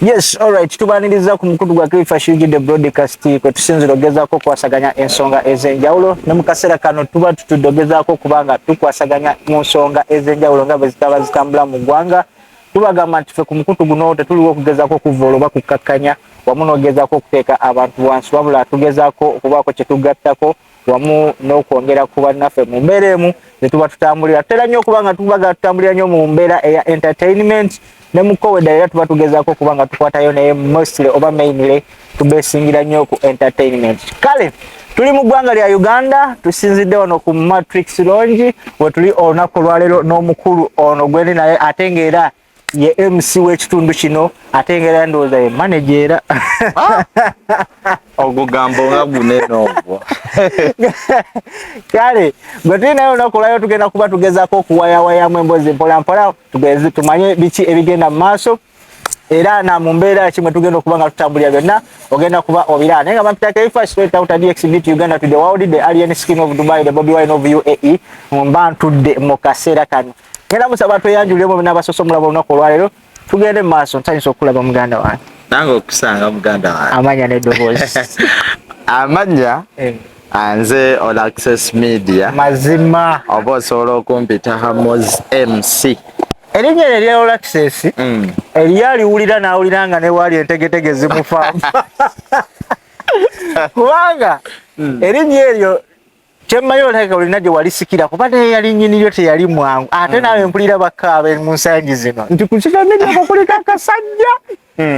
Yes, all right. Tubaniriza ku mukutu gwa Kifashiji the broadcast ko tusinzira ogezaako kwasaganya ensonga ezenjawulo ne mu kaseera kano tuba tutudogezaako kubanga tukwasaganya mu nsonga ezenjawulo nga bwe zitaba zitambula mu ggwanga. Tubagamba nti ffe ku mukutu guno tetuliwo okugezaako okuvoola oba kukakkanya wamu n'ogezaako okuteeka abantu wansi wabula tugezaako okubaako kye tugattako wamu n'okwongera ku bannaffe mu mbeera emu ze tuba tutambulira. Tutera nnyo okubanga tubaga tutambulira nnyo mu mbeera eya entertainment ne mukoweda era tuba tugezaako kubanga tukwatayo naye mostly oba mainly tubesingira nnyo ku entertainment. Kale tuli mu ggwanga lya Uganda, tusinzidde wano ku Matrix Lounge we tuli olunaku olwaleero n'omukulu ono gwendi naye ate ng'era ye MC w'ekitundu kino ate ng'era ndowooza ye manager era ogugamba nga guneenoogwo. Kale gwe tuli naye olunaku olwaleero tugenda kuba tugezaako okuwayawayamu emboozi mpolampola tumanye biki ebigenda mu maaso era na mu mbeera kimwe tugenda okuba nga tutambulira byonna ogenda kuba obira naye nga bampita Kaifa straight out DX to Uganda to the world, the AlienSkin of Dubai, the Bobby Wine of UAE mbantudde mu kaseera kano. Ngenda musaba tweyanjuliremu n'abasosomola b'olunaku olwaleero tugende mu maaso ntandise okulaba muganda wange. Nange okusanga muganda wange. Amanya n'eddoboozi. Amanya anze All Access Media. Mazima. Oba osobola okumpita Hamoz MC. Erinnya erya All Access eryaliwulira n'awulira nga ne waali entegetege zimufaamu. Kubanga erinnya eryo kyemmanyi olabika olina gye walisikira kuba naye yali nnyiniryo teyali mwangu ate nawe mpulira bakaabe mu nsangi zino nti ku kitamideko kuliko akasajja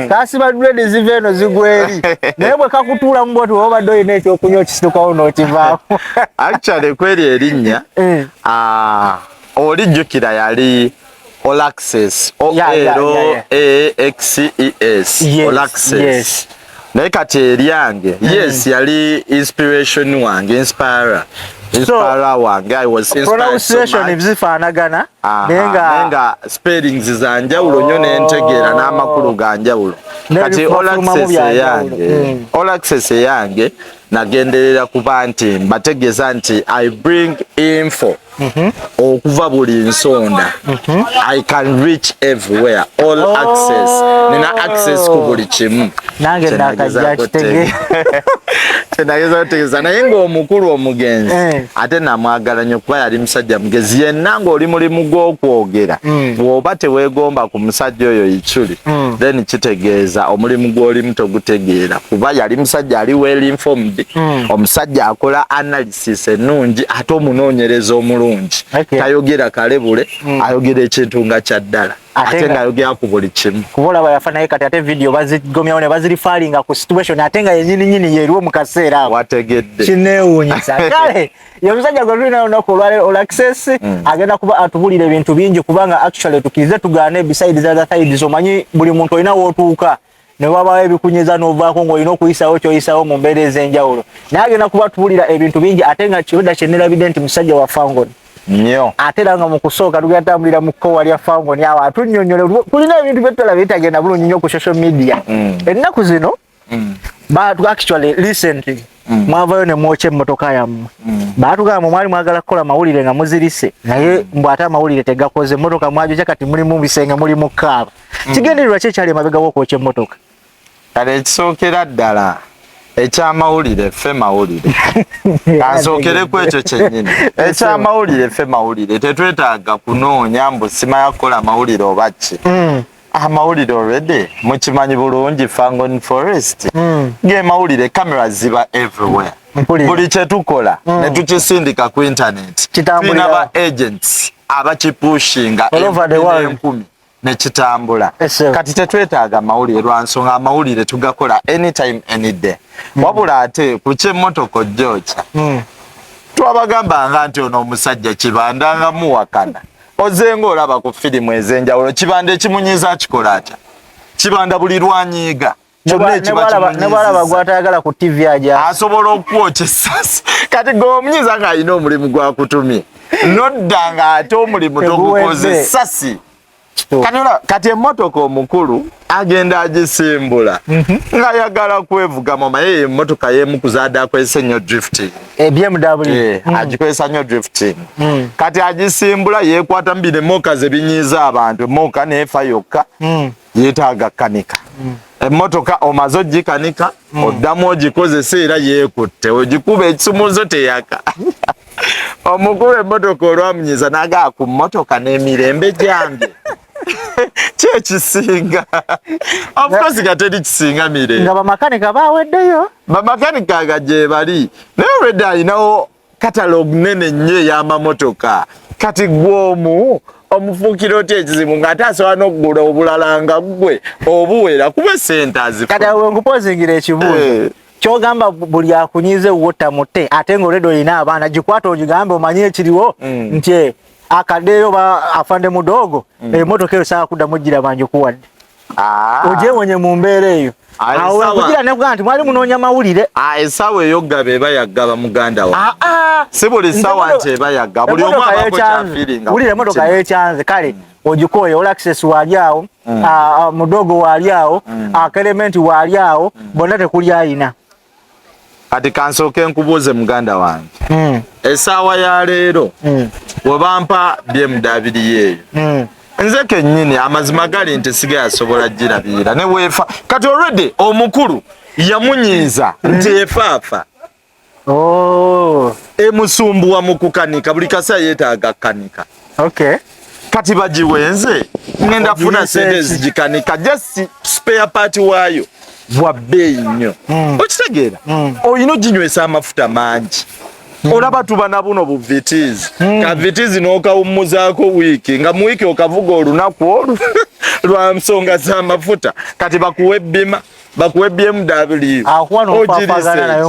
kaasiba dread ziva eno zigwa eri naye bwe kakutuulamu bwoti woba obadde olina ekyokunywa okisitukawo n'okivaamu. Actually kweri erinnya olijjukira yali All Access OLAXES All Access. Naye kati eryange yes yali inspiration wange inspire wange. I was inspired pronunciation ebizifaanagana nenga spellings zanjawulo nnyo n'entegeera n'amakulu ganjawulo. Kati All Access yange nagenderera kuba nti mbategeeza nti I bring info okuva buli nsonda. I can reach everywhere. All access. Nina access ku buli kimu. Nange nakajja kitege. Tenageza kutegeeza naye ng'omukulu omugenzi ate namwagala nnyo kuba yali musajja mugezi yenna ng'oli mulimu gw'okwogera bw'oba teweegomba ku musajja oyo ikyuli then kitegeeza omulimu gw'olimu togutegeera kuba yali musajja ali well informed omusajja akola analysis ennungi ate omunoonyereza omulungi tayogera kalebule ayogera ekintu nga kyaddala ate ng'ayogera ku buli kimu kuba olaba yafa naye kati ate video bazigomyawo ne bazirifaalinga ku situation ate nga yennyini yeeriwo mu kaseera ako wategedde kineewuunyisa. Kale ye omusajja gwe tulina olunaku olwaleero All Access agenda kuba atubulira ebintu bingi kubanga actually tukirize tugaane besides the other sides omanyi buli muntu olina w'otuuka ne wabawo ebikunyiza n'ovaako ng'olina okuyisaawo ky'oyisaawo mu mbeera ez'enjawulo naye agenda kuba atubulira ebintu bingi ate nga kiroda kye nerabidde nti musajja wa Fangoni nnyo ate era nga mu kusooka tugatambulira mu kkowa lya Fangoni awo atunnyonnyole tulina ebintu bye tutulaba bitagenda bulungi nnyo ku social media ennaku zino actually recently mwavayo ne mwokya emmotoka yammwe baatugamba mwali mwagala kukola mawulire nga muzirise naye mbw ate amawulire tegakoze emmotoka mwajokya kati mulimu bisenge mulimu kaaba kigendererwa ki ekyali emabega w'okwokya emmotoka? Kale ekisookera ddala ekyamawulire ffe mawulire kansookere ku ekyo kyennyini ekyamawulire ffe mawulire tetwetaaga kunoonya mbu simaya kukola mawulire oba ki amawulire already mukimanyi bulungi Fangoni Forest ng'emawulire kamera ziba everywhere buli kyetukola ne tukisindika ku internet tulina ba agents abakipushinga enkumi nekitambula kati tetwetaaga mawulire lwa nsonga amawulire tugakola anytime any day wabula ate ku kyemmotoka ojjokya twabagambanga nti ono omusajja kibandanga muwakana ozenga olaba ku firimu ez'enjawulo kibanda ekimunyiza kikola atya kibanda buli lwanyiiga ne bwalaba gwatayagala ku TV aja asobola okwokya essasi kati ng'omunyiza ng'alina omulimu gwakutumye nodda nga ate omulimu togukoze essasi kati emmotoka omukulu agenda agisimbula ng'ayagala kwevuga mama ye emmotoka y'emu kuzaadde akozesa nnyo drifting BMW agikozesa nnyo drifting kati agisimbula yeekwata mbine moka ze binyiiza abantu moka neefa yokka yeetaaga kanika. Emmotoka omaze ogikanika oddamu ogikozesa era yeekutte ogikuba ekisumuuzo teyaka. Omukulu emmotoka olwamunyiza n'agaa ku mmotoka n'emirembe gyambye. Kyekisinga of course gateri kisinga mirembe nga bamakanika baaweddeyo bamakanika nga gye bali naye olwedde alinawo katalogu nene nnyo ey'amamotoka kati gw'omu omufuukira otya ekizibu ng'ate asobola n'okugula obulala nga ggwe obuwera kuba sente azifuna. Kati awo nkupozingira ekibuuzo kyogamba buli akunyize wota mutte ate ng'olwedde olina abaana gikwata ogigambe omanyi ekiriwo nti akadeyo ba afande mudogo emotoka eyo saa kuddamu giraba njikuwadde ogyewonye mu mbeera eyo awo kugira ne kugaa nti mwali munoonya mawulire esawa eyo gabe bayagaba muganda wa si buli sawa nti ebayaga buli omu abako kyafiringa wulire emotoka yekyanze kale ogikoye all access wali awo mudogo wali awo akalementi wali awo bonna tekuli ayina. Kati kansooke nkubuuze muganda wange esaawa ya leero webampa byemudabiri yeeyo nze kennyini amazima gali nti siga yasobola girabira ne weefa kati already omukulu yamunyiiza nti efaafa emusumbuwa mu kukanika buli kasa yeetaaga kanika kati bagiwenze ngenda funa sente zigikanika just spare part waayo bwa bbeeyi nnyo okitegeera olina oginywesa amafuta mangi olaba tuba na buno buvitizi kavitizi n'okawummuzaako wiiki nga mu wiiki okavuga olunaku olu lwa nsonga z'amafuta kati bakuwe bima bakuwe BMW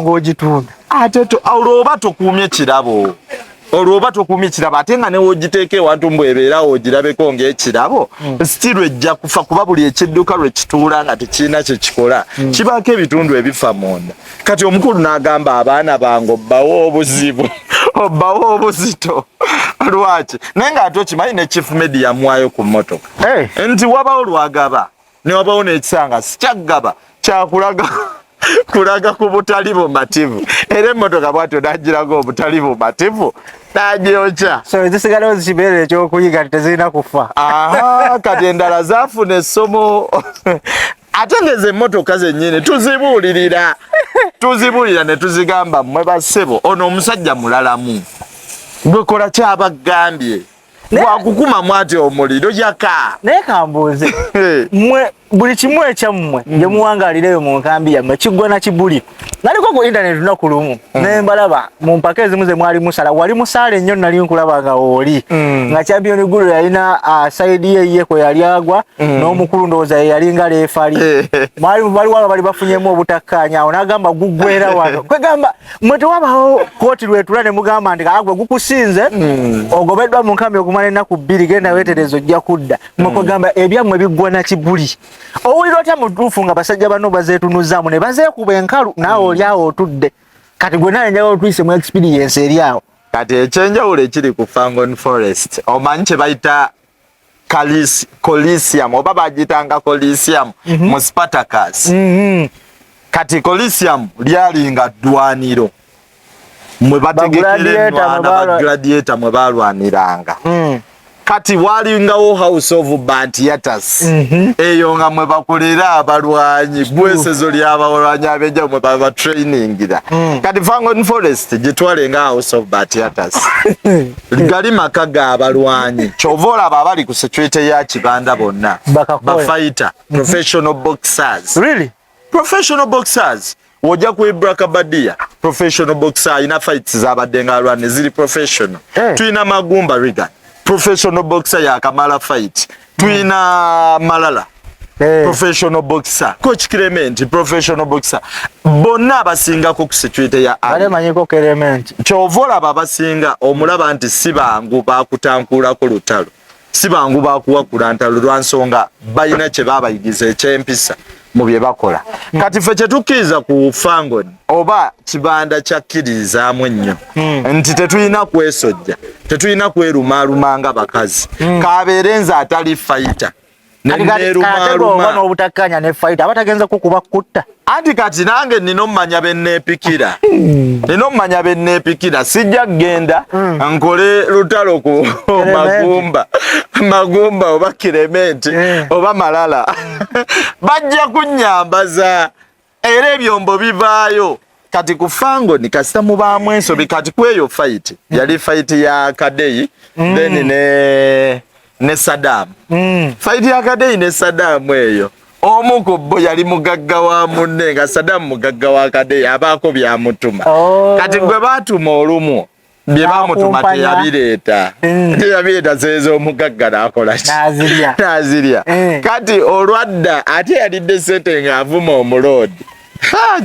ogitunda ate olwoba tokuumye kirabo olwoba tokuumye kirabo ate nga newoogiteeka ewantu mbu ebeerawo ogirabeko ng'ekirabo still ejja kufa kuba buli ekidduka lwe kituula nga tekirina kye kikola kibaako ebitundu ebifa munda kati omukulu n'agamba abaana bange obbawo obuzibu obbawo obuzito lwaki naye ng'ate okimanyi ne chief media yamwayo ku mmotoka nti wabawo lwagaba ne wabawo n'ekisanga sikyaggaba kyakulaga kulaga ku butali bumativu era emmotoka bwatyo n'agiraga obutali bumativu n'agyokya so ezisigalawo zikibeerera ekyokuyiga tezirina kufa kati endala zaafuna essomo ate ngeze emmotoka zennyini tuzibuulirira ne tuzigamba mmwe bassebo ono omusajja mulalamu gwekola kyabagambye bwakukuma mwati omuliro yaka naye kambuuze mmwe buli kimu ekyammwe gye muwangalireyo mu nkambi yammwe kiggwana kibuli naliko ku internet lunaku lumu nembalaba mu mpaka ezimu ze mwali musala wali musaala ennyo nali nkulaba nga wooli nga champion gulu yalina saidi ye kwe yali agwa n'omukulu ndowooza ye yali nga leefali waliwo bali bafunyemu obutakkaanya awo n'agamba guggwera wano kwegamba mmwe tewabawo kooti lwetula ne mugamba nti agwe gukusinze ogobeddwa mu nkambi okumala ennaku bbiri genda weeterezo ojja kudda mmwe kwegamba ebyammwe biggwana kibuli owulira otya mutuufu nga basajja bano bazeetunuzaamu ne bazeekuba enkalu naawe oli awo otudde kati gwe naye njawo otuyise mu experience eri awo kati ekyenjawulo ekiri ku Fangon Forest omanyi kye bayita Coliseum oba bagitanga Coliseum mu Spartacus kati Coliseum lyalinga ddwaniro mwe bategekera enwana bagladiator mwe balwaniranga kati walingawo House of Bantiatas eyo nga mwe bakolera abalwanyi gwesezo ly'abalwanyi abeja mwe baba trainingira kati Fangon Forest gitwale nga House of Bantiatas ligali maka ga abalwanyi kyovola abali ku security ya kibanda bonna ba fighter professional boxers really professional boxers wojja ku Byobadde professional boxer ina fights zabadde nga alwane ziri professional tuina magumba riga professional boxer ya kamala fight tuina malala professional boxer coach Clement professional boxer bonna abasinga ku security ya ale manyiko Clement kyovola babasinga omulaba nti sibangu bakutankula ku lutalo sibangu bakuwakula ntalo lwansonga bayina kye babayigiza ekyempisa mu bye bakola kati ffe kye tukkiriza ku Fangon oba kibanda kyakkiririzaamu ennyo nti tetulina kwesojja tetulina kwerumaaluma nga bakazi kabeere nze atali fayita neneruma obutakanya ne fight abatagenza kukuba kutta anti kati nange nino mmanya benneepikira nino mmanya benneepikira sijja genda nkole lutalo ku magumba oba kirementi oba malala bajja kunnyambaza era ebyombo bivaayo kati kufango ni kasita mubaamu ensobi kati kweyo fight yali fight ya Kadeyi then ne Saddam fight ya Kadeyi ne Saddam eyo omuko bo yali mugagga wa munne nga Saddam mugagga wa Kadeyi abaako byamutuma kati gwe baatuma olumu bye bamutuma teyabireeta teyabireeta seezo omugagga n'akola n'azirya kati olwadda ate yalidde sente ng'avuma omuloodi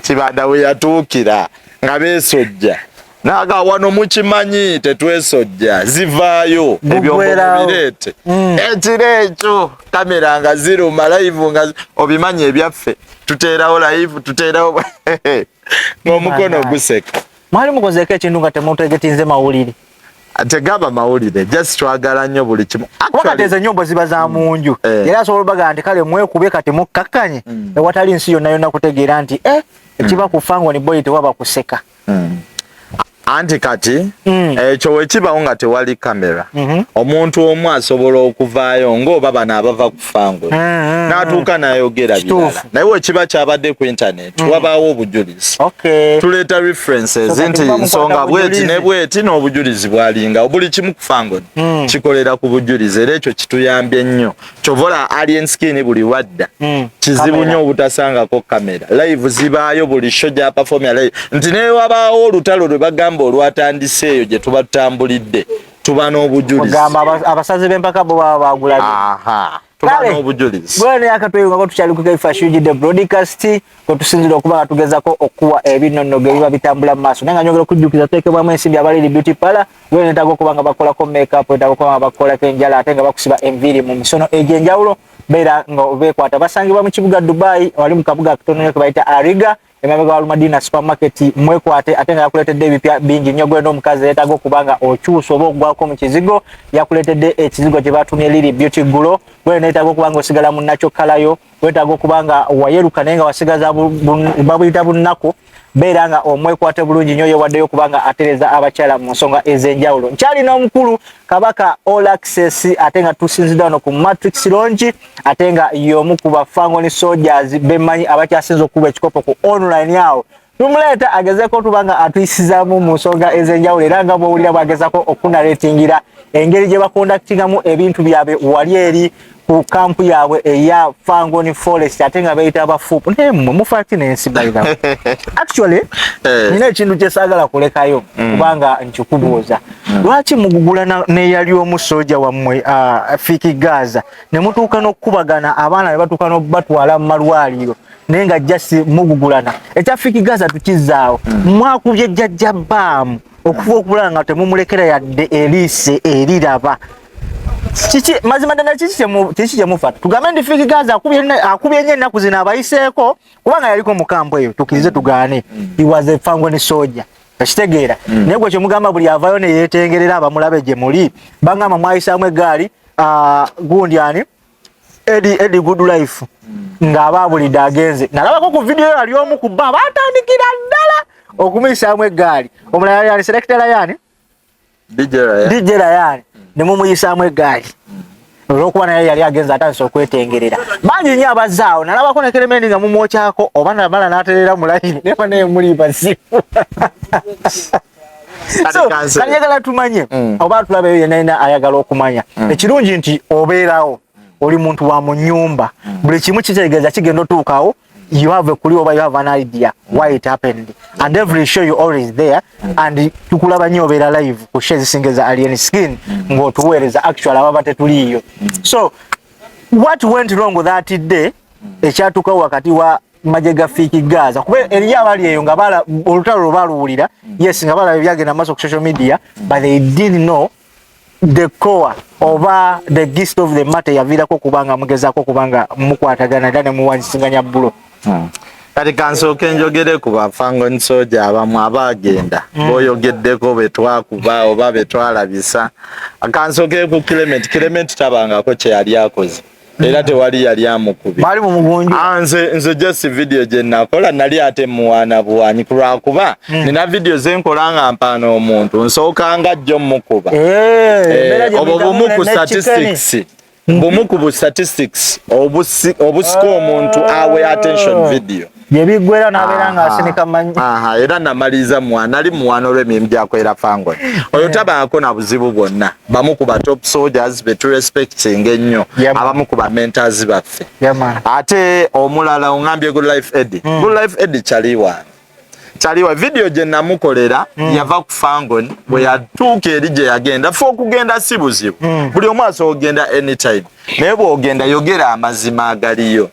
Kibanda we yatuukira nga beesojja naga wano mukimanyi tetwesojja zivaayo ebyombo bireete ekiro ekyo kamera nga ziruma live nga obimanyi ebyaffe tuteerawo live tuteerawo ng'omukono guseka mwali mukozeeko ekintu nga temutegetinze mawulire tegaba mawulire just twagala nnyo buli kimu actually ezo nyombo ziba za munju era asobola baga nti kale mwekube kati mukkakanye ewatali nsi yonna yonna kutegeera nti ekiba kufango ni boyi tewaba kuseka anti kati ekyo wekibawo nga tewali kamera omuntu omu asobola okuvaayo ng'oba bano abava ku fango n'atuuka n'ayogera birala naye wekiba kyabadde ku internet wabaawo obujulizi tuleeta references nti nsonga bweti ne bweti n'obujulizi bwalinga buli kimu ku fango kikolera ku bujulizi era ekyo kituyambye nnyo kyovola AlienSkin buli wadda kizibu nnyo obutasangako kamera live zibaayo buli show gya performia live nti ne wabaawo olutalo lwe bagamba olwatandise eyo gye tuba tutambulidde tuba n'obujulizi abasaze b'empaka bo baba bagulabye tuba n'obujulizi bwene yakatweyunga ko tukyali ku Byobadde broadcast ko tusinzira okuba nga tugezako okuwa ebinnonogo ebiba bitambula mu maaso naye nga nyongera okujjukiza tutekebwamu ensimbi abaliri beauty parlor bwene neetaaga okuba nga bakolako makeup neetaaga okuba nga bakolako enjala ate nga bakusiba enviiri mu misono egy'enjawulo beera nga beekwata basangibwa mu kibuga Dubai wali mu kabuga katono ke bayita Ariga emabega wa Madina supermarket mwekwate ate nga yakuletedde ebipya bingi nnyo gwenda omukazi yeetaaga okuba nga okyusa oba okugwako mu kizigo yakuletedde ekizigo gye batumye Lily Beauty Glow gwena neetaaga okuba nga osigala mu nakyo kalayo weetaaga okuba nga wayeruka naye nga wasigaza babuyita bunnaku beera nga omwekwate bulungi nnyo yewaddeyo okuba nga atereza abakyala mu nsonga ez'enjawulo nkyali n'omukulu Kabaka All Access ate nga tusinzidde wano ku Matrix Lounge ate nga y'omu ku bafangoni soldiers bemanyi abakyasinza okuba ekikopo ku online yawo tumuleeta agezeeko tuba nga atuyisizaamu mu nsonga ez'enjawulo era nga bw'owulira bw'agezaako okunaleetingira engeri gye bakondaktingamu ebintu byabwe wali eri ku kampu yaabwe eya Fangoni Forest ate nga bayita abafuupu naye mmwe mufaaki n'ensi bayina actually nina ekintu kyesaagala kulekayo kubanga nkikubuuza lwaki mugugula n'eyali omusooja wammwe Fiki Gaza ne mutuuka n'okukubagana abaana ne batuuka n'obatwala mu malwaliro naye nga just mugugulana ekya Fiki Gaza tukizzaawo mwakubye jjajja bbaamu okuva okubulanga nga temumulekera yadde eriise eriraba kiki mazima ddala kiki kyemufata tugambe ndi Fiki Gaza akubye nnyo ennaku zino abayiseeko kubanga yaliko mu kampu eyo tukirize tugaane he was a Fangoni soldier ekitegeera naye gwe kyemugamba buli avayo ne yeetengerera abamulabe gye muli bangamba mwayisaamu eggaali gundi ani Eddie Good Life ng'abaabulidde agenze nalabako ku vidiyo yali omu ku bba batandikira ddala okumuyisaamu eggaali omulala yali ani selectera yani DJ Ryan ne mumuyisaamu eggaali olw'okuba naye yali agenza atandise okwetengerera bangi nnyo abazaawo nalabako ne Keremendi nga mumwokyako oba nabala n'aterera mu layini nefa naye muli basifu so kanyagala tumanye oba tulabeyo yenayina ayagala okumanya ekirungi nti obeerawo oli muntu wa mu nnyumba buli kimu kitegeeza kigenda otuukawo you have a clue or you have an idea why it happened and every show you always there and tukulaba nnyo obeera live ku show zisingeza AlienSkin ng'otuweereza actual ababa tetuliiyo so what went wrong that day ekyatuukawo wakati wa majega Fiki Gaza kuba eriyo abali eyo nga olutalo lwe baluwulira yes nga balaba byagenda maaso ku social media but they didn't know the core oba the gist of the matter yaviirako kubanga mugezaako kubanga mukwatagana era ne muwanjisinganya bulo kati kansooke njogere ku Fangoni soldier abamu abaagenda b'oyogeddeko be twakuba oba be twalabisa kansooke ku Clement tabangako kye yali akoze era tewali yali amukubi bali mu mugunju nze just video gye nakola nali ate muwana buwanyi kulwakuba nina video zenkola nga mpaana omuntu nsookanga jjo mukuba obo bumu ku statistics bumu ku statistics obusika omuntu awe attention video yebigwera naberanga asinika manyi era namaliza mwana ali muwana olw'emirimu gyakolera fango oyo tabaako na buzibu bwonna bamu ku ba top soldiers betu respecting ennyo abamu ku ba mentors baffe ate omulala ongambye good life edi good life edi chaliwa video gye namukolera yava ku fangon bwe yatuuka eri gye yagenda fe okugenda si buzibu buli omu asobola ogenda anytime naye bw'ogenda yogera amazima agaliyo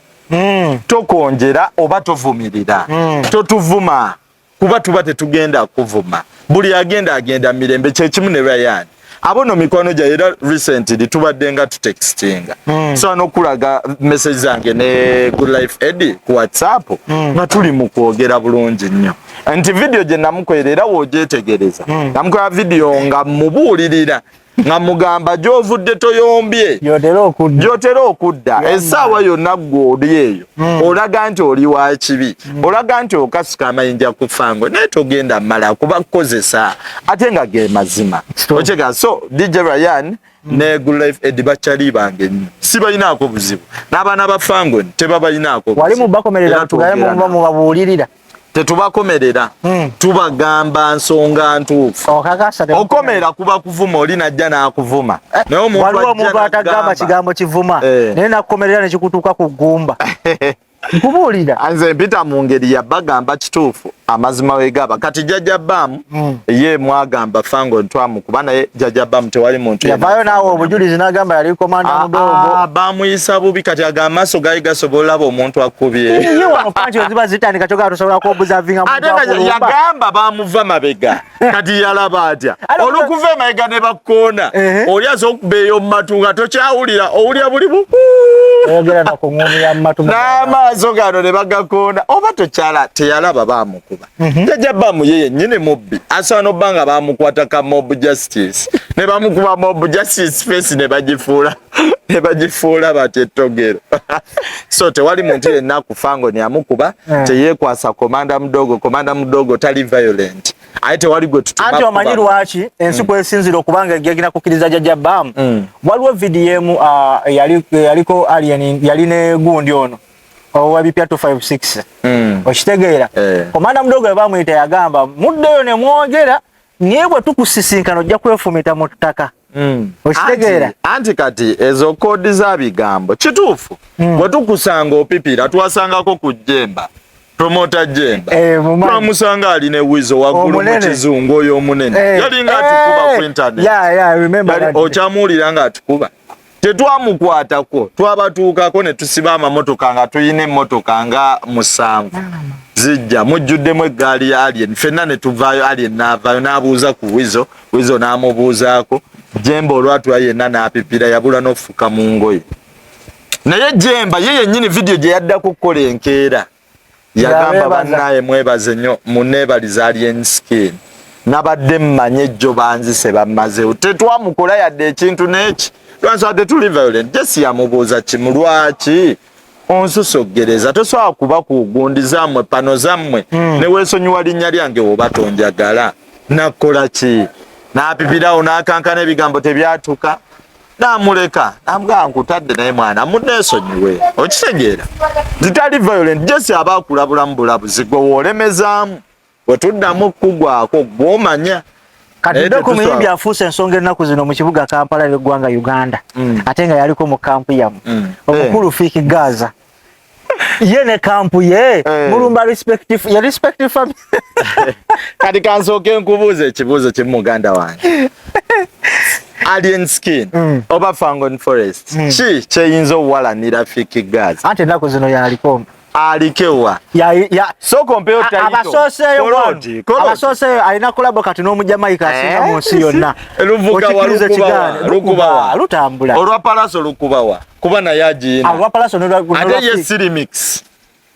tokonjera oba tovumirira totuvuma kuba tuba tetugenda kuvuma buli agenda mirembe kyekimu ne Ryan abono mikono gya era recently tubadde nga tutextinga so n'okulaga message zange ne good life edi ku WhatsApp nga tuli mu kwogera bulungi nnyo nti video gye namukolerera wogyetegereza namukola video nga mubuulirira nga mugamba gy'ovudde toyombye gy'otera okudda essaawa yonna ggwe oli eyo olaga nti oli wa kibi olaga nti okasuka amayinja ku fango naye togenda mala kuba kukozesa ate nga ge mazima okega so DJ Ryan ne good life edi bakyali bange nnyo si balinaako buzibu n'abaana ba fango tebabalinaako buzibu wali mubakomerera tugaye mu babuulirira tetubakomerera tubagamba nsonga ntuufu okomera kuba kuvuma oli najja n'akuvuma naye omuntu atagamba kigambo kivuma naye nakukomerera ne kikutuuka ku ggumba nkubuulira nze mpita mu ngeri yabagamba kituufu amazima wegaba kati jjajja bbamu ye mwagamba fango ntwamukuba naye jjajja bbamu tewali muntu yavaayo naawe obujulizi n'agamba yali komanda mudogo bamuyisa bubi kati aga amaaso gali gasobola olaba omuntu akubye ye wano panchi oziba zitandika kyogera tosobola kuobuzavinga yagamba bamuva mabega kati yalaba atya olukuva emabega ne bakkoona oli aza okubeeyo mu matu nga tokyawulira owulira buli buku oyogera nakuŋŋumira mu matu n'amaaso gano ne bagakoona oba tokyala teyalaba baamukuba jjajja bbamu ye yennyini mubbi asaana obba nga baamukwata ka mob justice ne bamukuba mob justice face ne bagifuula bati ettogero so tewali muntu yenna ku fango neyamukuba teyeekwasa komanda mudogo tali violent ate tewali gwe tutuma anti omanyi lwaki ensi kwesinzira okubanga egenda kukkiriza jjajja bbamu waliwo video emu yaliko alien yali ne gundi ono owabipya 256 okitegeera komanda mudogo bamuyita yagamba muddeyo ne mwogera naye bwe tukusisinkana ojja kwefumita mu ttaka okitegeera anti kati ezo koodi za bigambo kituufu bwe tukusanga opipira twasangako ku jjemba promota jemba twamusanga aline wizo waggulu mu kizungu oyo omunene yalinga atukuba ku internet okyamuwulira nga atukuba tetwamukwatako twabatuukako ne tusiba amamotoka nga tuyina emmotoka nga 7 zijja mujjuddemu eggaali ya alien ffenna ne tuvaayo alien n'avaayo n'abuuza ku wizo n'amubuuzaako jemba olwatula yenna n'apipira yabula n'ofuka mu ngoye naye jemba ye yennyini vidiyo gye yaddako kukola enkeera yagamba bannaye mwebaze nnyo munneebaliza AlienSkin nabadde mmanye ejjo banzise bammazeewo tetwamukola yadde ekintu n'eki lwansaba tetuli violent jesi yamubuuza kimu lwaki onsusoggereza tosobola kuba ku gundi zammwe pano zammwe ne weesonyiwa linnya lyange woba tonjagala nakola ki n'apipirawo n'akankana ebigambo tebyatuka namuleka namugamba nkutadde naye mwana munneesonyiwe okitegeera zitali violent jesi aba akulabulamu bulabuzi gwe woolemezaamu wetuddamu okugwako gw'omanya kati doko muyimbi afuuse ensonga ennaku zino mu kibuga Kampala n'eggwanga Uganda ate nga yaliko mu kampu yamu omukulu Fiki Gaza ye ne kampu ye mulumba respective family kati kansooke nkubuuza ekibuuzo kimu muganda wange AlienSkin oba Fangon Forest ki kyeyinza okuwalanira Fiki Gaza anti ennaku zino yaliko alikewa so compare abasoseyo alina kolabo kati n'omujamaika asinga mu nsi yonna lukubawa lutambula olwa palaso lukubawa kuba naye agiina ate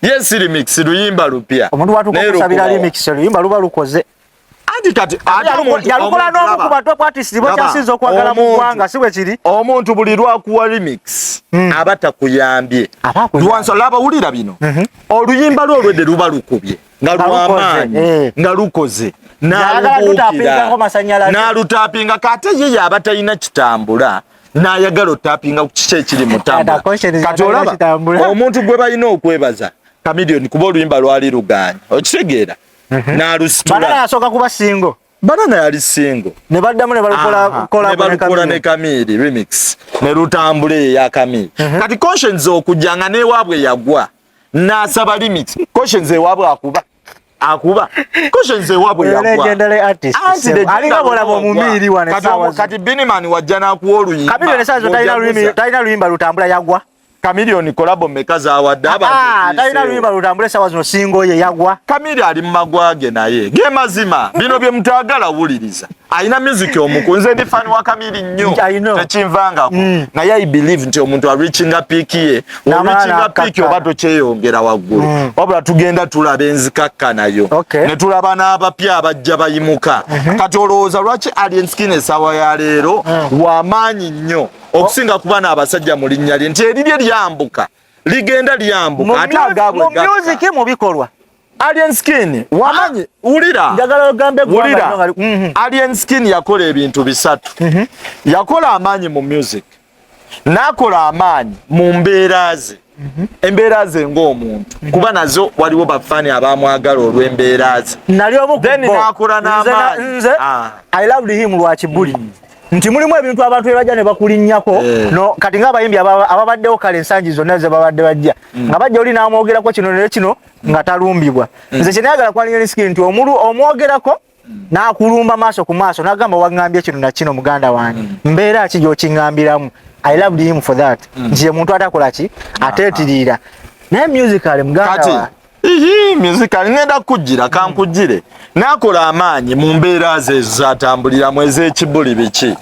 ye sirimix luyimba lupya omuntu watukusabira remix luyimba luba lukoze anti kati yalukola n'omu ku batop artist bo kyasinza okwagala mu ggwanga si bwe kiri omuntu buli lwakuwa remix aba takuyambye lwanso laba wulira bino oluyimba lwo olwedde luba lukubye nga lwamaanyi nga lukoze n'alutapinga kate ye yaba talina kitambula n'ayagala otapinga ku kiki ekiri mutambula kati olaba omuntu gwe balina okwebaza Chameleone kuba oluyimba lwali lugaanya okitegeera n'alusitula Banana yasooka kuba singo Banana yali singo ne baddamu ne balukola ne Camille remix ne lutambule ya Camille kati Conscience okujjanga n'ewaabwe yagwa n'asaba remix Conscience ewaabwe akuba Conscience ewaabwe yagwa legendary artist alinga bola bomumiri wane sawa kati Biniman wajja n'akuwa oluyimba Chameleone sazo talina luyimba lutambula yagwa Chameleone kolabo mekaza awadde talina luyimba lutambule sawa zino singo ye yagwa Chameleone ali mmagwage naye ge mazima bino bye mutagala wuliriza aina music omukunze ndi fan wa Chameleone nnyo tekinvangako naye I believe nti omuntu a reaching a peak ye reaching a peak obato kyeyongera waggulu wabula tugenda tulaba enzikakka nayo ne tulaba n'abapya abajja bayimuka kati olowooza lwaki AlienSkin esawa ya leero wamaanyi nnyo okusinga kuba n'abasajja mu linnya lye nti erirye lyambuka ligenda lyambuka ate agabwe mu music mu bikolwa AlienSkin wamanyi ulira njagala ogambe ulira AlienSkin yakola ebintu bisatu yakola amaanyi mu music n'akola amaanyi mu mbeera ze embeera ze ng'omuntu kuba nazo waliwo bafani abamwagala olw'embeera ze nali omu then n'akola n'amaanyi I loved him lwakibuli nti mulimu ebintu abantu ebajja ne bakulinnyako no kati ng'abayimbi ababaddewo kale ensangi zonna ze babadde bajja nga bajja oli n'amwogerako kino ne kino nga talumbibwa nze kye nayagala kwa AlienSkin nti omwogerako n'akulumba maaso ku maaso n'agamba waŋŋambye kino na kino muganda wange mbeera ki gy'okiŋŋambiramu I loved him for that nti ye muntu atakola ki ateetiriira naye musical muganda wa musical ngenda kujjira kankujjire n'akola amaanyi mu mbeera ze zatambuliramu ez'ekibuli biki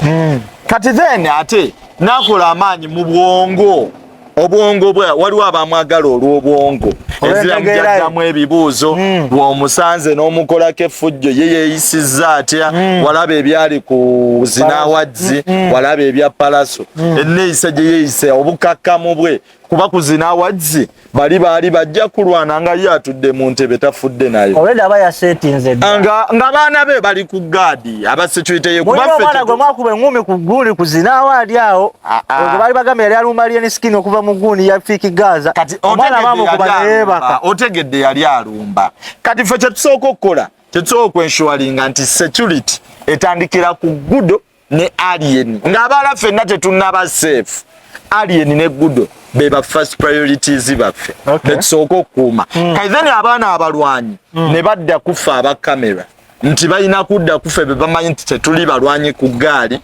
kati then ate n'akola amaanyi mu bwongo obwongo bwe waliwo abamwagala olw'obwongo eziramujjaddamu ebibuuzo bw'omusanze n'omukolako effujjo ye yeeyisizza atya walaba ebyali ku zinaawadzi walaba ebya palaso enneeyisa gye yeeyise obukakkamu bwe kuba ku zinaawadzi bali baali bajja kulwana nga ye atudde mu ntebe tafudde nayo olwedde aba yasetinze nga baana be bali ku gaadi abasecurity ye kuba omwana gwe mwakuba eŋŋumi ku gguuli ku zinaawaadi awo ogwe baali bagambye yali alumba AlienSkin okuva mu gguuni ya Fiki Gaza omwana bamukuba neyeebaka otegedde yali alumba kati ffe kyetusooka okukola tetusooka okwenshuwalinga nti security etandikira ku Gudo ne Alien ng'abaala ffenna tetunnaba safe Alien ne Gudo beba first priorities baffe tetusooka okukuuma kati then abaana abalwanyi ne badda kufa aba kamera nti balina kudda kuffe be bamanyi nti tetuli balwanyi ku ggaali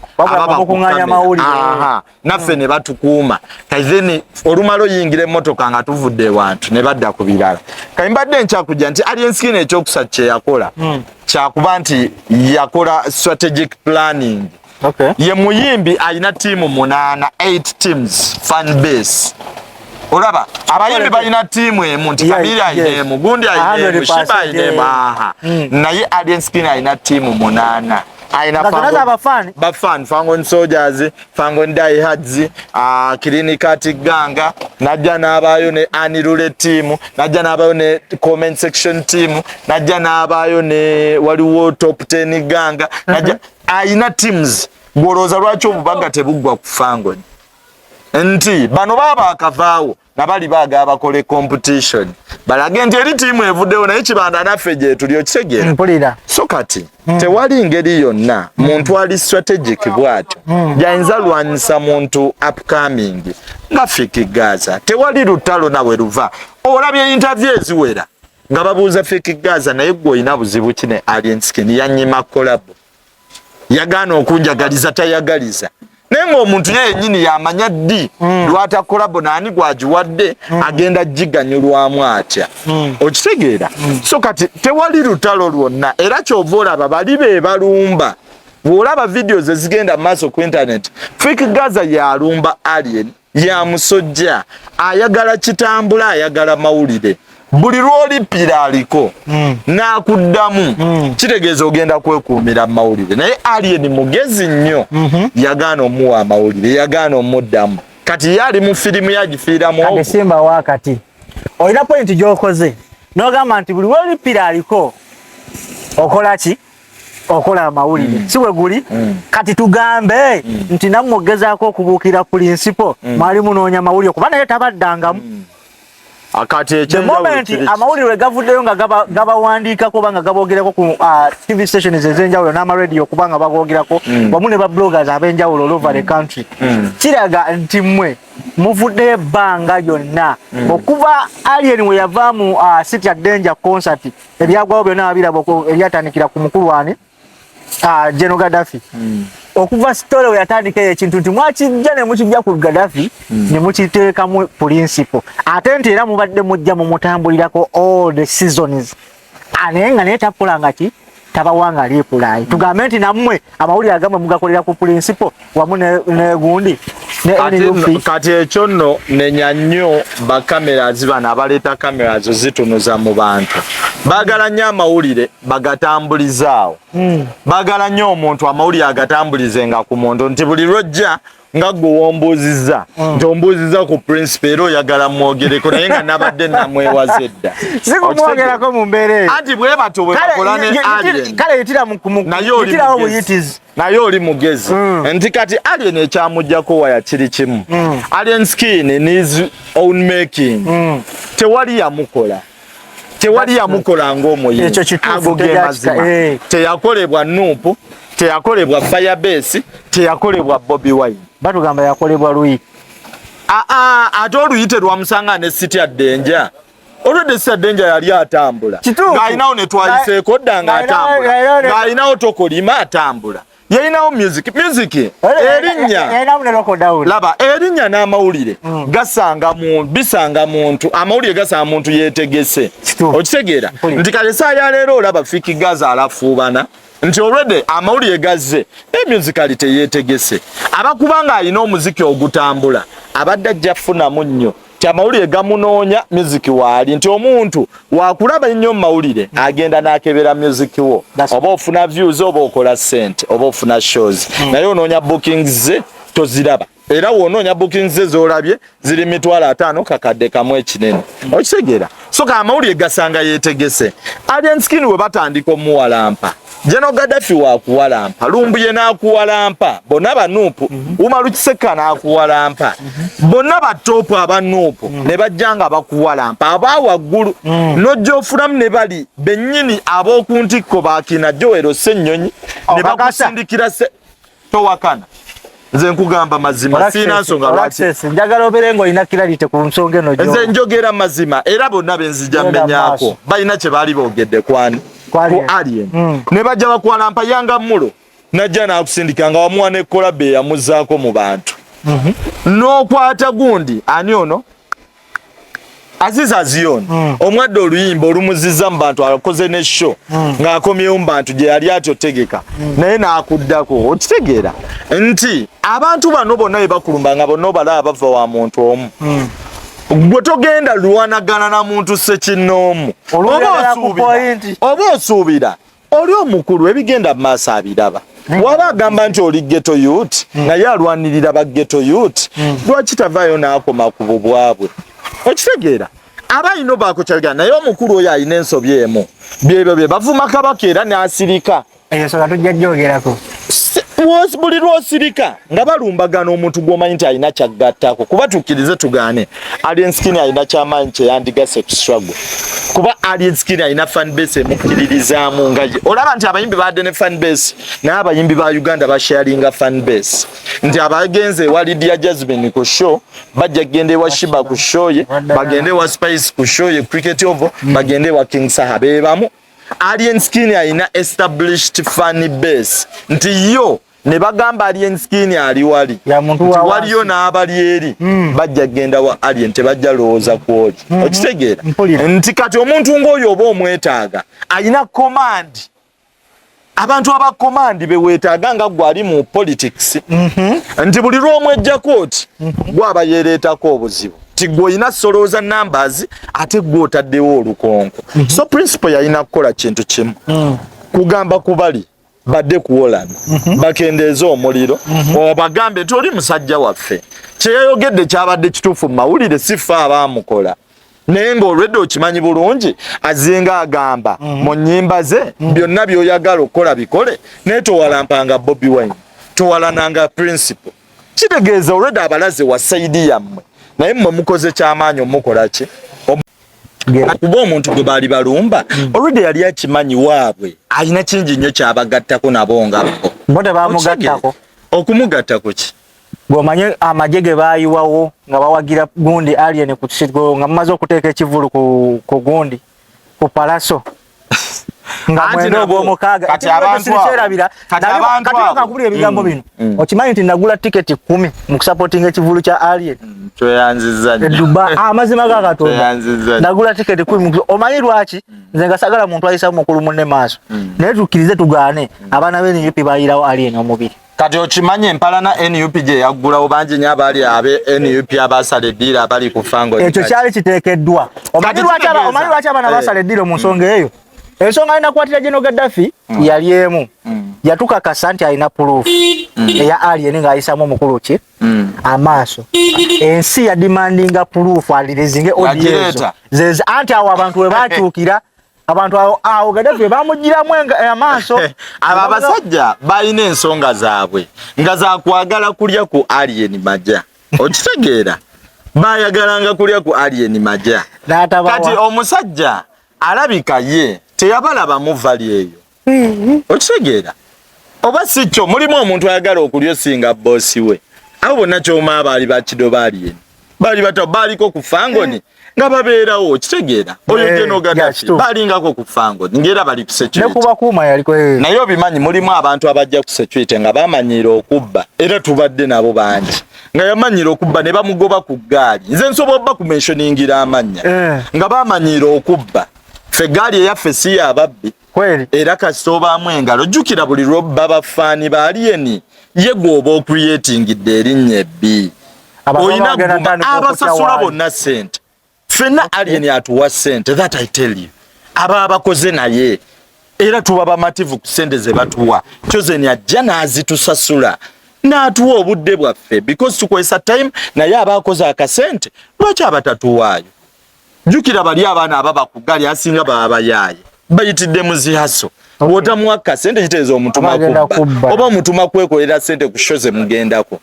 naffe ne batukuuma kati then olumala oyingira emmotoka nga tuvudde ewantu ne badda ku birala kati mbadde nkyakujja nti AlienSkin ekyokusatu kye yakola kyakuba nti yakola strategic planning ye muyimbi alina tiimu 8 teams fan base olaba abayimbi balina tiimu emu nti Kamili ayinemu gundi ayinemu Shiba ayinemu naye AlienSkin alina tiimu 8 aina bafan Fangon Soldiers Fangon Diehards Clinicat Ganga najja n'abayo ne Anirule team najja n'abayo ne comment section team najja n'abayo ne waliwo top 10 Ganga najja aina teams gwolooza lwaki obubaga tebuggwa ku Fangon nti bano baba akavaawo nabali baga abakole competition balage nti eri tiimu evuddewo naye kibanda naffe gye tuli okitegeera mpulira so kati tewali ngeri yonna muntu ali strategic bw'atyo gyayinza lwanyisa muntu upcoming nga Fiki Gaza tewali lutalo nawe luva olabye interview eziwera nga babuuza Fiki Gaza naye gwe olina buzibu ki ne AlienSkin yanyima kolabo yagaana okunjagaliza tayagaliza naye ng'omuntu ye yennyini yamanya ddi lwata kolabo naani gwagiwadde agenda giganyulwamu atya okitegeera so kati tewali lutalo lwonna era kyova olaba bali be balumba bw'olaba videos ezigenda mu maaso ku internet Fiki Gaza yalumba Alien ya musojja ayagala kitambula ayagala mawulire buli lwolipira aliko n'akuddamu kitegeeza ogenda kwekuumira mawulire naye Alien mugezi nnyo yagaana omuwa amawulire yagaana omuddamu kati yali mu firimu yagifiiramu kati simba wakati olina point gy'okoze n'ogamba nti buli lwolipira aliko okola ki okola amawulire si bwe guli kati tugambe nti nammwe ogezaako okubuukira principal mwali munoonya amawulire kuba naye tabaddangamu akati the moment amawulire gavuddeyo nga gabawandiikako oba nga gaboogerako ku TV stations ez'enjawulo n'amaradio kubanga bagoogerako wamu ne babloggers ab'enjawulo all over the country kiraga nti mmwe muvuddeyo ebbanga lyonna okuva Alien we yava mu City at Danger concert ebyagwawo byonna babiraba eryatandikira ku mukulu wani General Gaddafi okuva story we yatandika ekintu nti mwakijja ne mukijja ku Gaddafi ne mukiteekamu principle ate nti era mubadde mujja mu mutambulirako all the seasons anenga ne tapulanga ki tabawanga alipulayi tugambe nti nammwe amawulire agamwe mugakolera ku principle wamu ne gundi kati ekyo nno nenya nnyo bakameras bano abaleeta kameras zitunuza mu bantu baagala nnyo amawulire bagatambulizaawo baagala nnyo omuntu amawulire agatambulizenga ku muntu nti buli lwojja nga gwe wombuuzizza nti ombuuzizza ku principal era oyagala mwogereko naye nga nabadde namwewaza edda sikumwogerako mu mbeera eyo anti bwe bato bwe bakola ne Alien kale yitiramu buyitizi naye oli mugezi nti kati Alien ekyamuggyako waya kiri kimu AlienSkin needs own making tewali yamukola ng'omuyimbi ago ge mazima teyakolebwa Nuupu teyakolebwa Firebase teyakolebwa Bobi Wine batugamba yakolebwa Luyi ate oluyite lwamusanga ne City at Danger olwedde City at Danger yali atambula ng'alinawo ne twayiseeko dda ng'atambula ng'alinawo tokolima atambula yalinawo music erinnya laba erinnya n'amawulire bisanga muntu amawulire gasanga muntu yeetegese okitegeera nti kale saa ya leero olaba Fiki Gaza alafuubana nti olwedde amawulire gazze musicali teyeetegese abakubanga alina omuziki ogutambula abadde ajja funamu nnyo ti amawulire gamunoonya musiki waali nti omuntu wakulaba nnyo mu mawulire agenda n'akebera musiki wo oba ofuna views oba okola sente oba ofuna shows naye onoonya bookings ze toziraba era wonoonya bookings ze z'olabye ziri 5,000 kakadde kamu ekinene okitegeera so ka amawulire gasanga yeetegese AlienSkin we batandika omuwalampa General Gaddafi wakuwalampa Lumbuye n'akuwalampa bonna banuupu Umaru Kiseka n'akuwalampa bonna batopu abanuupu ne bajjanga bakuwalampa abawaggulu n'ojja ofulamu ne bali bennyini ab'oku ntikko baakina Joero Ssennyonyi ne bakusindikira towakana nze nkugamba mazima sina nsonga lwaki njagala obeere ng'olina kiralite ku nsonga eno nze njogera mazima era bonna benzija mmenyaako balina kye baali boogedde kwani ku Alien ne bajja bakuwalampa yanga mulo najja n'akusindika nga wamuwa ne kolabe yamuzzaako mu bantu n'okwata gundi ani ono Aziza Zion omwadde oluyimba olumuzizza mu bantu akoze ne show ng'akomyewo mu bantu gye yali atyotegeka naye n'akuddako okitegeera nti abantu bano bonna be bakulumba nga bonna obalaba bava wa muntu omu gwe togenda luwanagana na muntu sekinnoomu oba osuubira oli omukulu ebigenda mu maaso abiraba waba agamba nti oli ghetto youth naye alwanirira ba ghetto youth lwaki tavaayo n'akoma ku bubwabwe okitegeera abayino bakokyagana naye omukulu oyo alina ensobi emu byebyo bye bavuma kabaka era n'asirika eyo soka tujja gyogerako buli lwosirika nga balumbagana omuntu gw'omanyi nti alina kyaggattako kuba tukkirize tugaane AlienSkin alina kyamaanyi kyeyandigase ku struggle kuba AlienSkin alina fanbase emukkiririzaamu nga ye olaba nti abayimbi badde ne fanbase naye abayimbi ba Uganda basharinga fanbase nti abagenze ewa Lydia Jasmine ku show bajja kgenda ewa Shiba ku show ye bagende ewa Spice ku show ye Cricket Ovo bagende ewa King Saha beebamu AlienSkin alina established fan base nti yo ne bagamba AlienSkin ali wali waliyo n'abali eri bajja genda wa Alien tebajja lowooza kwoli okitegeera nti kati omuntu ng'oyo oba omwetaaga alina command abantu aba command beweetaaga nga gwali mu politics nti buli lw'omwejjako oti gwaba yeereetako obuzibu tigwe ina solooza numbers ate gwe otaddewo olukonko. So principle yalina kukola kintu kimu kugamba kubali badde kuwola bakendeeza omuliro obagambe toli musajja waffe kyeyayogedde kyabadde kituufu mu mawulire sifa abaamukola naye ng'olwedde okimanyi bulungi azinga agamba mu nnyimba ze byonna by'oyagala okukola bikole naye towalampanga Bobi Wine towalananga principle kitegeeza olwedde abalaze wa saidi yammwe naye mmwe mukoze kyamaanyi omukola ki kuba omuntu gwe baali balumba olwedde yali akimanyi waabwe alina kingi nnyo kyabagattako nabo nga bo tebamugattako okumugattako ki gomanye amagye ge baayiwawo nga bawagira gundi alien ku kisigo nga mumaze okuteeka ekivulu ku gundi ku palaso nga mwendo ogw'omukaaga kati abantu kyerabira kati bakakubulira ebigambo bino okimanyi nti nagula tiketi 10 mu kusupportinga ekivulu kya alien tweyanziza Dubai amazima ga Katonda nagula tiketi 10 omanyi lwaki nze nga sagala muntu ayisa mukulu munne maaso naye tukkirize tugaane abaana b'NUP bayirawo alien omubiri kati okimanye empalana NUP gye yaggulawo bangi nnyo abaali abe NUP abasala eddiira abali ku fango ekyo kyali kiteekeddwa omanyi lwaki abaana basala eddiira mu nsonga eyo ensonga alina kukwatira General Gaddafi yali emu yatukakasa nti alina proof eya alien ng'ayisamu omukulu ki amaaso ensi yadimandinga proof alirizinge odiezo zeze anti awo abantu we bakyukira abantu awo Gaddafi bamugiramu amaaso abo abasajja balina ensonga zaabwe nga zakwagala kulya ku alien majja okitegeera bayagalanga kulya ku alien majja kati omusajja alabika ye teyabalaba muvali eyo okitegeera oba si kyo mulimu omuntu ayagala okulya singa boosi we abo bonna kyoma abaali bakido baalien baali baliko ku fangoni nga babeerawo okitegeera oyo General Gaddafi balingako ku fangoni ngera bali ku security naye obimanyi mulimu abantu abajja ku security nga bamanyiira okubba era tubadde nabo bangi nga yamanyiira okubba ne bamugoba ku ggaali nze nsobola obba kumentioningira amannya nga bamanyiira okubba ffe gaali eyaffe si yababbi era kasita obaamu engalo jjukira buli lwobba bafaani ba alien ye gwoba ocreatingidde erinnya ebbi oyina abasasula bonna sente ffenna alien atuwa sente that I tell you aba bakoze naye era tuba bamativu ku sente ze batuwa kyozeni ajja n'azitusasula n'atuwa obudde bwaffe because tukozesa time naye abakoze akasente lwaki abatatuwaayo jukira bali abaana ababa ku gali asinga baba bayaaye bayitidde muzihaso wotamuwa kasente kiteeza omutuma kubba oba omutuma kwekolera sente ku shoze mugendako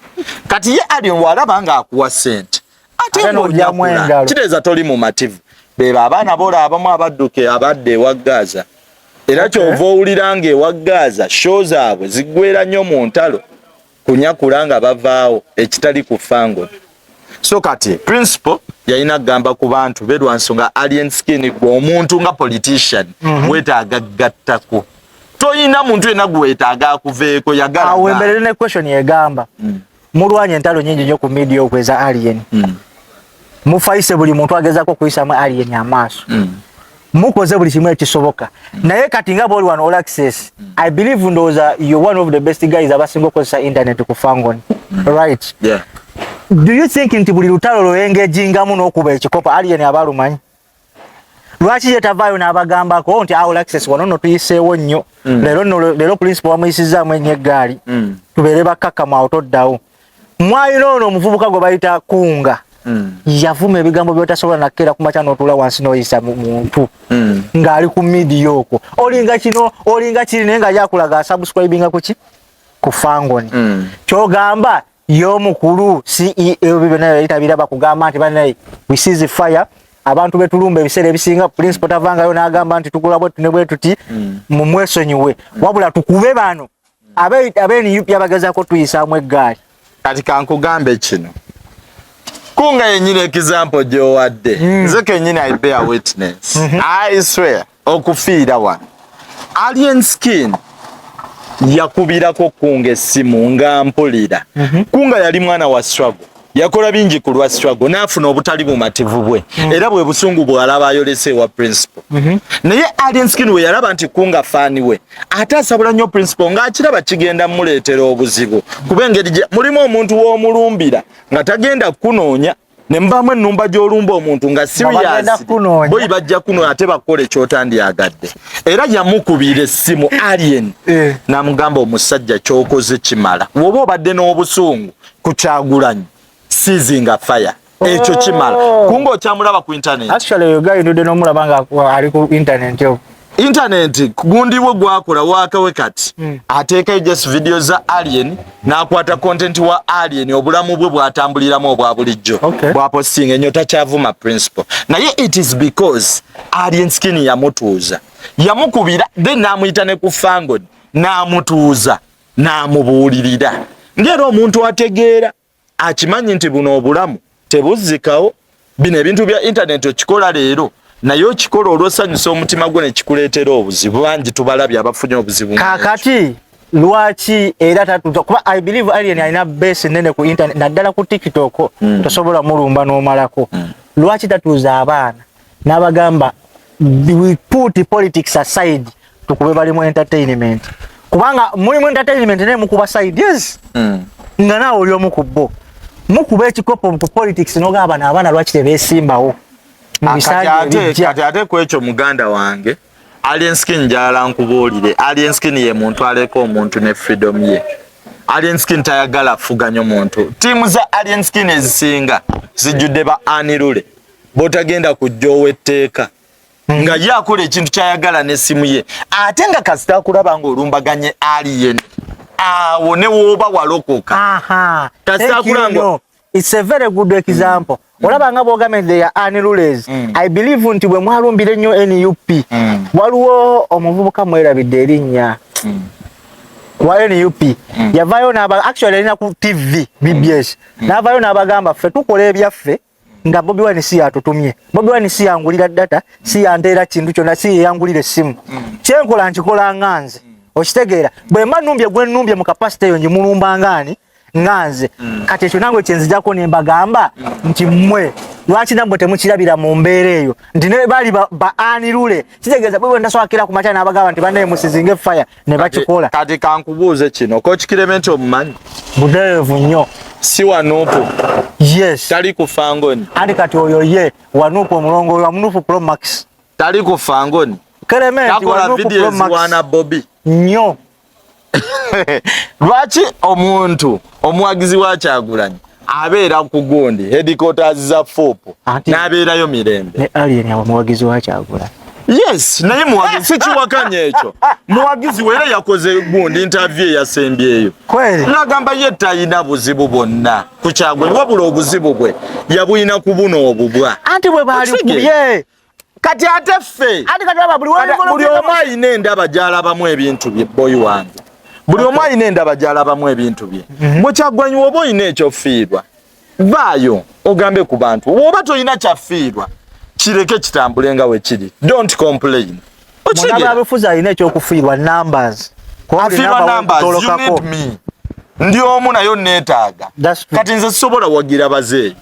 kati ye alien walaba nga akuwa sente ate ng'ojjakula kiteeza toli mu mativu beba abaana bola abamu abadduke abadde ewa Gaza era kyova owulira ng'ewa Gaza show zaabwe ziggwera nnyo mu ntalo kunyakula nga bavaawo ekitali ku fango so kati principle yalina kugamba ku bantu be lwa nsonga AlienSkin gwe omuntu nga politician weetaaga gattako toyina muntu yenna gwe weetaaga akuveeko yagala awo emberere ne question yegamba mulwanya entalo nyingi nnyo ku media okweza alien mufaise buli muntu agezaako kuyisamu alien amaaso mukoze buli kimu ekisoboka naye kati nga boli wano all access I believe ndowooza you're one of the best guys abasinga okukozesa internet ku fangoni right do you think nti buli lutalo lwengejingamu n'okuba ekikopa alien abalumanyi lwaki yetavaayo n'abagambako nti all access wano nno tuyiseewo nnyo leero principal wamuyisizaamu ennyo eggaali tubeere bakkakkamu awo toddawo mwalina ono omuvubuka gwe bayita kunga yavuma ebigambo byotasobola nakkeera ku makya n'otuula wansi n'oyisa muntu ng'ali ku media okwo olinga kino olinga kiri naye nga yakulaga asubscribinga kuki ku fangoni kyogamba y'omukulu CEO byonna yayita biraba kugamba nti banaye we seize fire abantu betulumba ebiseera ebisinga principal tavangayo n'agamba nti tukula bwetu ne bwe tuti mu mwesonyiwe wabula tukube bano abeeni yabagezaako tuyisaamu eggaali kati kankugambe kino kunga yenyini example gyowadde nze kenyini I bear witness I swear okufiira wano AlienSkin yakubirako kunga essimu nga mpulira kunga yali mwana wa struggle yakola bingi ku lwa struggle n'afuna obutali bumativu bwe era bwe busungu bw'alaba ayolese wa principal naye AlienSkin we yalaba nti kunga faani we ate asabula nnyo principal ng'akiraba kigenda muleetera obuzibu kuba engeri mulimu omuntu w'omulumbira nga tagenda kunoonya ne mbamu ennumba gy'olumba omuntu nga serious boyi bajja kuno ate bakole ky'otandyagadde era yamukubira essimu Alien n'amugamba omusajja ky'okoze kimala woba obadde n'obusungu ku Kyagulanyi seizing fire ekyo kimala kunga okyamulaba ku internet actually guy ndode n'omulaba nga ali ku internet gundi we gwakola wakawe kati ateekayo just video za Alien n'akwata content wa Alien obulamu bwe bwatambuliramu obwa bulijjo bwa posting enyo takyavuma principle naye it is because AlienSkin yamutuuza yamukubira then n'amuyita ne ku fango n'amutuuza n'amubuulirira ngero omuntu ategeera akimanyi nti buno obulamu tebuzzikawo bino ebintu bya internet okikola leero naye okikola olw'osanyusa omutima gwo ne kikuleetera obuzibu bangi tubalabye abafunye obuzibu kakati lwaki era tatuza kuba I believe Alien alina base nene ku internet naddala ku TikTok tosobola mulumba n'omalako lwaki tatuza abaana n'abagamba we put politics aside tukube bali mu entertainment kubanga muli mu entertainment ne mukuba side yes nga nawe oli omu ku bo mukuba ekikopo ku politics n'ogamba n'abaana lwaki tebeesimbawo kati ate kwekyo muganda wange AlienSkin njala nkubuulire AlienSkin ye muntu aleko omuntu ne freedom ye AlienSkin tayagala fuganya omuntu tiimu za AlienSkin ezisinga zijjudde ba anirule botagenda kujja owetteeka nga yakola ekintu kyayagala n'essimu ye ate nga kasita akulaba ng'olumbaganye Alien awo ne wooba walokoka kasita akulanga it's a very good example olaba nga bogamende ya anirules I believe nti bwe mwalumbire nnyo NUP waliwo omuvubuka mwerabidde erinnya wa NUP yavayo n'aba actually alina ku TV BBS n'avayo n'abagamba ffe tukola ebyaffe nga Bobi Wine si atutumye Bobi Wine si yangulira data si yandeera kintu kyonna si yangulira essimu kyenkola nkikola nganze okitegeera bwe mba nnumbye gwe nnumbye mu capacity eyo njimulumba ngani nganze kati ekyo nange kyenzijako ne mbagamba nti mmwe lwaki namwe temukirabira mu mbeera eyo nti ne bali ba anirule kitegeeza bwe ndaswakira ku macha n'abagamba nti banaye musizinge fire ne bakikola kati kankubuuze kino Coach Clement omumanyi budeevu nnyo si Wanupu yes tali ku fangoni andi kati oyo ye Wanupu omulongo wa Wanupu Pro Max tali ku fangoni Clement Wanupu Pro Max wana Bobby nnyo lwaki omuntu omuwagizi wa Kyagulanyi abeera ku gundi headquarters za FOPO n'abeerayo mirembe ne Alien ya muwagizi wa Kyagulanyi yes naye muwagizi si kiwakanya ekyo muwagizi wera yakoze gundi interview yasembyeyo kweli nagamba ye tayina buzibu bwonna ku Kyagulanyi wabula obuzibu bwe yabuyina ku buno obubwa anti bwe bali kubye kati ate ffe anti kati aba buli omu ayina endaba gy'alabamu ebintu bye boyi wange buli omu ayina endaba gy'alabamu ebintu bye bwe Kyagulanyi woba oyina ekyofiirwa vaayo ogambe ku bantu woba toyina kyaffiirwa kireke kitambule nga we kiri don't complain okitegeera abafuzi alina ekyokufiirwa numbers afiirwa numbers you need me ndi omu nayo neetaaga kati nze sisobola wagira bazeeyi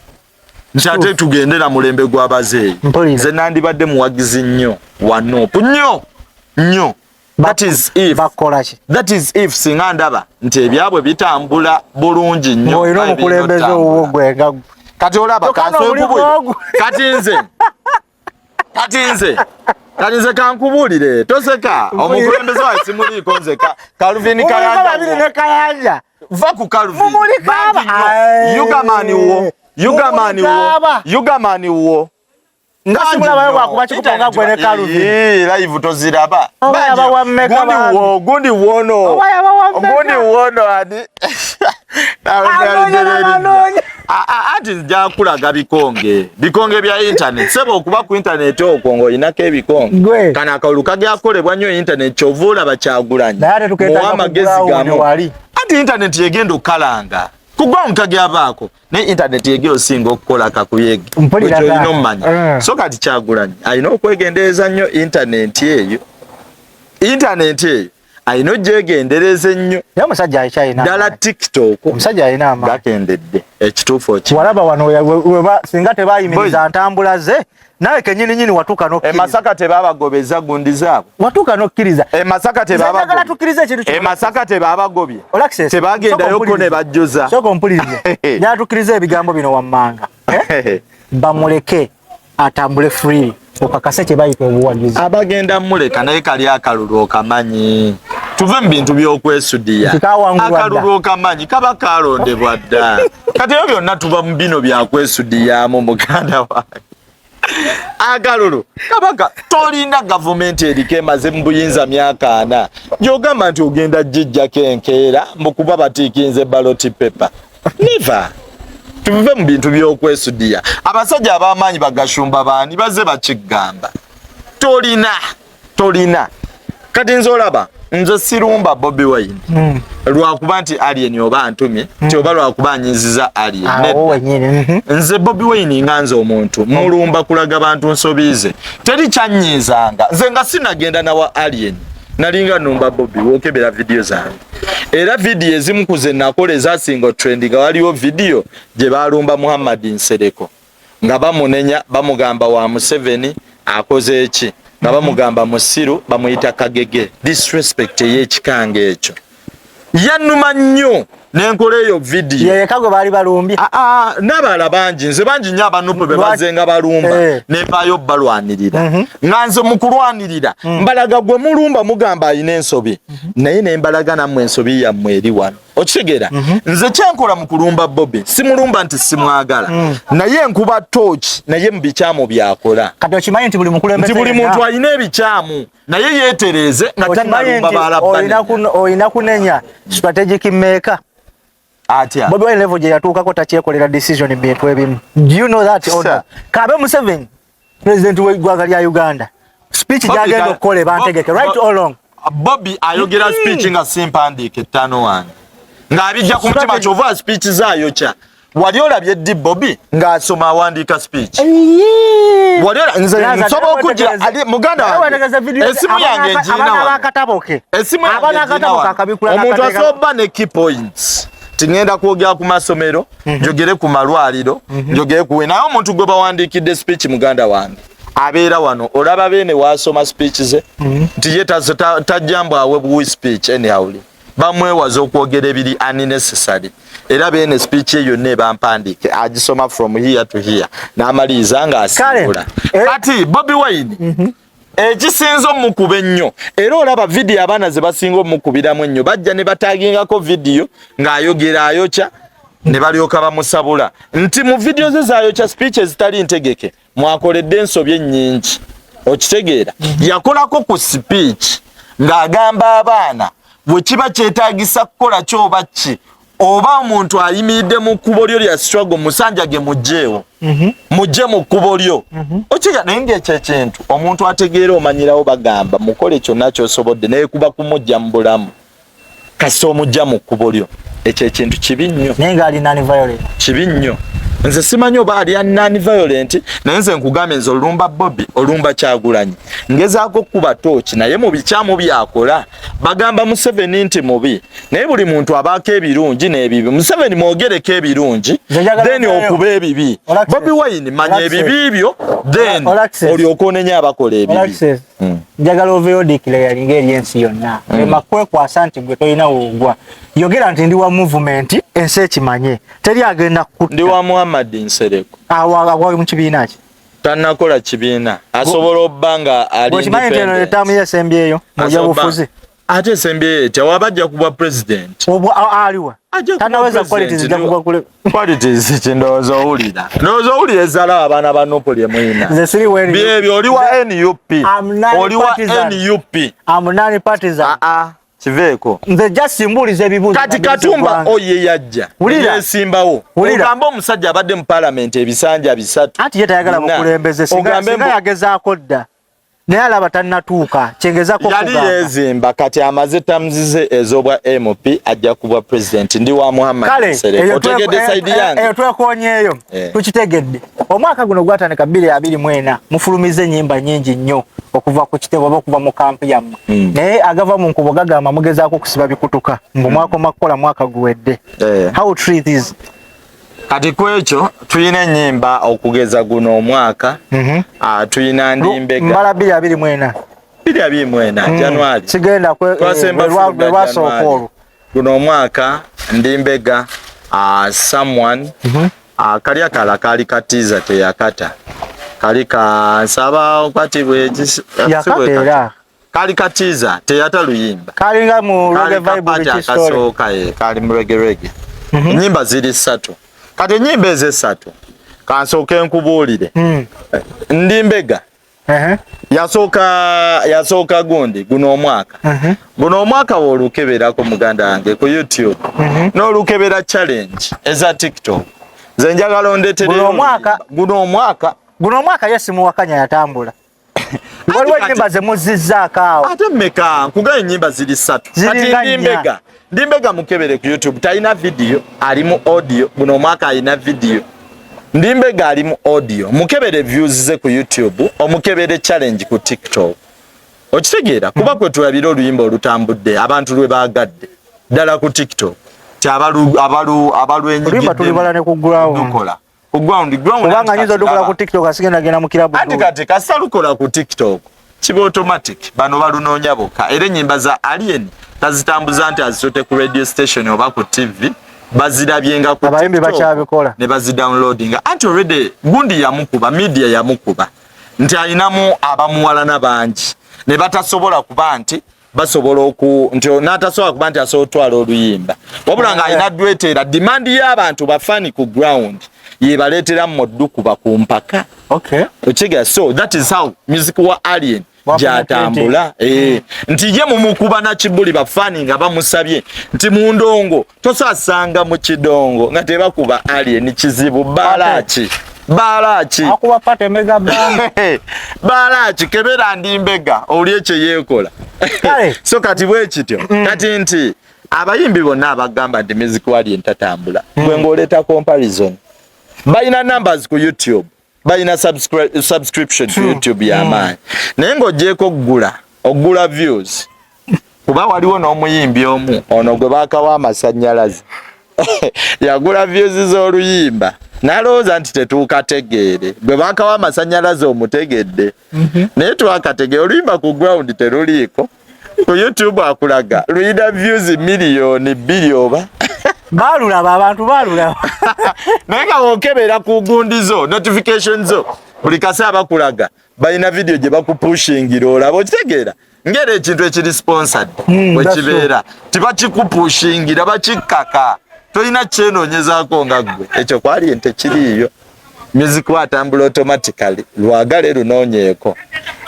nti ate tugendera mulembe gw'abazeeyi nze nandibadde muwagizi nnyo Wanupu nnyo that is if singa ndaba nti ebyabwe bitambula bulungi nnyo oyina omukulembeze owuwo gwe kati olaba kati nze kankubuulire toseka omukulembeze wawe simuliiko nze Calvin Kayanja va ku Calvin yugamani wo nga simulaba wakuba kikuponga gwe ne Calvin live toziraba gundi wono adi ati njakulaga bikonge bya internet sebo okuba ku internet okwo ng'oyinako ebikonge kana akalulu kagyakolebwa nnyo internet kyovula bakyagulanyi muwa amagezi gamu ati internet yegenda okukalanga kugwa mukagyabaako naye internet yegera osinga okukola kakuyege ekyo olina omumanya so kati Kyagulanyi alina okwegendereza nnyo internet eyo ayino jegendereze nnyo ya musajja ayina dala TikTok musajja ayina ama gakendedde ekituufo ki walaba wano weba singa tebayimiriza ntambula ze nawe kenyini nyini watuka nokkiriza Masaka tebabagobeza gundi zaabo watuka nokkiriza Masaka tebabagobye Masaka tebabagobye tebagendayo ko ne bajjuza soko mpulirize yatukiriza ebigambo bino wammanga bamuleke atambule free okakase tebayita obuwagizi abagenda muleka naye kali akalulu okamanyi tuve mu bintu by'okwesudiya akalulu okamanyi kaba kalondebwa dda kati ebyo byonna tuva mu bino byakwesudiyamu muganda wange akalulu kabaka tolinda gavumenti eriko emaze mu buyinza myaka 4 gyogamba nti ogenda jjijjako enkeera mbukuba batiikinze ballot paper never tuve mu bintu by'okwesudiya abasajja ab'amaanyi bagashumba baani baze bakigamba tolina kati nze olaba nze sirumba Bobi Wine lwakuba nti alien oba antumye nti oba lwakuba anyinziza alien nze Bobi Wine nga nze omuntu mulumba kulaga bantu nsobiize teri kyanyinzanga nze nga sinagenda nawa alien nalinga numba Bobi wokebera video zange era video ezimu kuze nakola ezasinga trending waliwo video gye balumba Muhammad Nsereko nga bamunenya bamugamba wa Museveni akoze eki nga bamugamba Musiru bamuyita Kagege disrespect y'ekikange ekyo yanuma nnyo nenkola eyo video ye kagwe bali balumbi nabala bangi nze bangi nnyo abanupu be bazenga balumba ne bayo balwanirira nga nze mu kulwanirira mbalaga gwe mulumba mugamba ayina ensobi naye ne mbalaga nammwe ensobi yammwe eri wano okitegeera nze kyenkola mu kulumba Bobi simulumba nti simwagala naye nkuba torch naye mu bikyamu byakola kati okimanyi nti buli mukulembeze nti buli muntu ayina ebikyamu naye yeetereze nga tannalumba balabba oyina kunenya strategic maker Atia. Bobi Wine level je yatuukako takyekolera decision bintu ebimu. Do you know that order? Kabe Museveni president w'eggwanga lya Uganda speech jagenda okukola bantegeke right or wrong. Bobi ayogera speech nga simpandiike 5-1 ng'abijja ku mutima kyova speech zaayo kya wali olabye ddi Bobi ng'asoma awandiika speech wali nze nsobola okugira muganda wange esimu yange nginaakataboke omuntu asoba ne key points tingenda kwogera ku masomero njogere ku malwaliro njogere ku naye omuntu gwe bawandikidde speech muganda wange abeera wano olaba bene wasoma speech ze nti ye tajjambwawe buwi speech anyhow bamwewaza okwogera ebiri unnecessary era bene speech eyo ne bampandiike agisoma from here to here n'amaliriza nga asimbula kati Bobi Wine ekisinza omukuba ennyo era olaba video abaana ze basinga omukubiramu ennyo bajja ne batagingako video ng'ayogera ayokya ne balyoka bamusabula nti mu video ze zayokya speech ezitali ntegeke mwakoledde ensobi ennyingi okitegeera yakolako ku speech ng'agamba abaana bwe kiba kyetaagisa kukola kyoba ki oba omuntu ayimiridde mu kkubo lyo lya struggle musanjage mujjeewo mujje mu kkubo lyo okiga naye ng'ekyo ekintu omuntu ategeera omanyirawo bagamba mukole kyonna ky'osobodde naye kuba kumujja mu bulamu kasita omujja mu kkubo lyo ekyo ekintu kibi nnyo naye ng'ali non-violent kibi nnyo nze simanyi oba ali non-violent naye nze nkugambye nze olumba Bobi olumba Kyagulanyi ngezaako kuba tooki naye mu bikyamu byakola bagamba Museveni nti mubi naye buli muntu abaako ebirungi n'ebibi Museveni mwogereko ebirungi then okuba ebibi Bobi Wine manya ebibi byo then olyoka onenya abakola ebibi njagala oveyo declare ngeri ensi yonna emakwekwasa nti gwe tolina wogwa yogera nti ndi wa movement ensi ekimanye teri agenda kutta ndi wa Muhammad Nsereko awa mu kibiina ki tannakola kibiina asobola obbanga ali okimanyi nti eno etamu yesembyeyo mujyabufuzi ate esembyeyo etya wabajja kuba president aliwa tanaweza qualities jakugwa kule qualities kindowooza owulira ndowooza owulira ezala abaana ba Nopoli emuyina nze siri weni byebyo oli wa NUP oli wa NUP amunani partisan kiveeko nze just simbuliza ebibuuzo kati Katumba oye yajja yesimbawo ogamba omusajja abadde mu parliament ebisanja 3 ati yetayagala bukulembeze singa yagezaako dda naye alaba tannatuuka kyengezako yali yezimba kati amaze tamuzize ezobwa MP ajja kubwa president ndi wa Muhammad Sereko otegedde saidi yange eyo twekonyeeyo tukitegedde omwaka guno gwatandika 2024 mufulumize nyimba nyingi nnyo okuva ku kiteebo oba okuva mu kampi yammwe naye agava mu nkubo gagamba mugezaako kusiba bikutuka ng'omwaka omakukola mwaka guwedde how treat is kati kwekyo tuyina ennyimba okugeza guno omwaka tuyina Ndimbega mbala 2024 January sigenda lwasooka olwo guno omwaka Ndimbega someone kali akala kali katiza teyakata kali kansaba okwatibwe yakatera kali katiza teyata luyimba kali nga mu reggae vibe akasooka kali mu reggae nyimba ziri 3 kati nyimba eze 3 kansooke nkubuulire Ndimbega yasooka gundi guno omwaka wolukeberako muganda wange ku YouTube n'olukebera challenge eza TikTok nze njagala ondeeterero guno omwaka yesimuwakanya yatambula waliwo ennyimba ze muzizzaako awo ate mmeka nkugayo ennyimba ziri 3 kati Ndimbega mukebere ku YouTube talina video ali mu audio guno omwaka alina video Ndimbega ali mu audio mukebere views ze ku YouTube omukebere challenge ku TikTok okitegeera kuba kwe tulabira oluyimba olutambudde abantu lwe baagadde ddala ku TikTok abalwenyigidde tulibala ne ku ground kubanga nyizo dukola ku TikTok asigenda genda mu kilabu kati kasalukola ku TikTok kiba automatic bano balunoonya bokka era ennyimba za Alien tazitambuza nti azisote ku radio station oba ku TV bazirabyenga ku abayimbi bakyabikola ne bazidownloadinga anti already gundi yamukuba media yamukuba nti alinamu abamuwalana bangi ne batasobola kuba nti basobola nti n'atasobola kuba nti asobola otwala oluyimba wabula nga alina dwetera demand y'abantu bafani ku ground yebaleetera mu ddukuba ku mpaka okigera so that is how music wa Alien gyatambula nti ye mumukuba na kibuli bafani nga bamusabye nti mu ndongo tosasanga mu kidongo nga tebakuba Alien kizibu balaki akuba pate mega band balaki kebera Ndimbega oli ekye yekola so kati bwe kityo kati nti abayimbi bonna abagamba nti music wa Alien tatambula gwe ngoleta comparison bayina numbers ku YouTube bayina subscription to YouTube y'amaanyi naye ng'ogyeko ogula views kuba waliwo n'omuyimbi omu ono gwe baakawa amasannyalaze yagula views z'oluyimba nalowooza nti tetuukategeere gwe baakawa amasannyalaze omutegedde naye twakategeere oluyimba ku ground teruliiko ku YouTube akulaga luyina views miliyoni 2 oba balulaba abantu balulaba naye nga wokebera ku gundi zo notification zo buli kaseera bakulaga balina video gye bakupushingira olaba okitegeera ngera ekintu ekiri sponsored wekibeera tibakikupushingira bakikkaka tolina kyenoonyezaako nga ggwe ekyo kwali ente kiriiyo music watambula automatically lwagale lunoonyeeko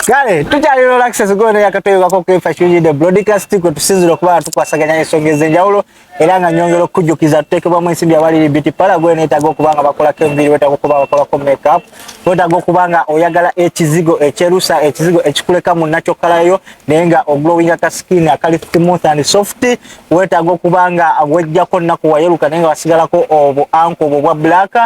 kale tukyaliro access gone yakatoyebwako kwefa kyujide broadcast kwe tusinzira okuba tukwasaganya ensonga ez'enjawulo era nga nyongera okujjukiza tuteekebwamu ensimbi abaliri beauty parlour gwe neetaaga okuba nga bakolako emibiri wetaaga okuba bakolako makeup wetaaga okuba nga oyagala ekizigo ekyerusa ekizigo ekikuleka mu nakyo kalayo naye nga oglowinga ka skin akali smooth and soft wetaaga okuba nga wejjako nnaku wayeruka naye nga wasigalako obu anko obwo bwa black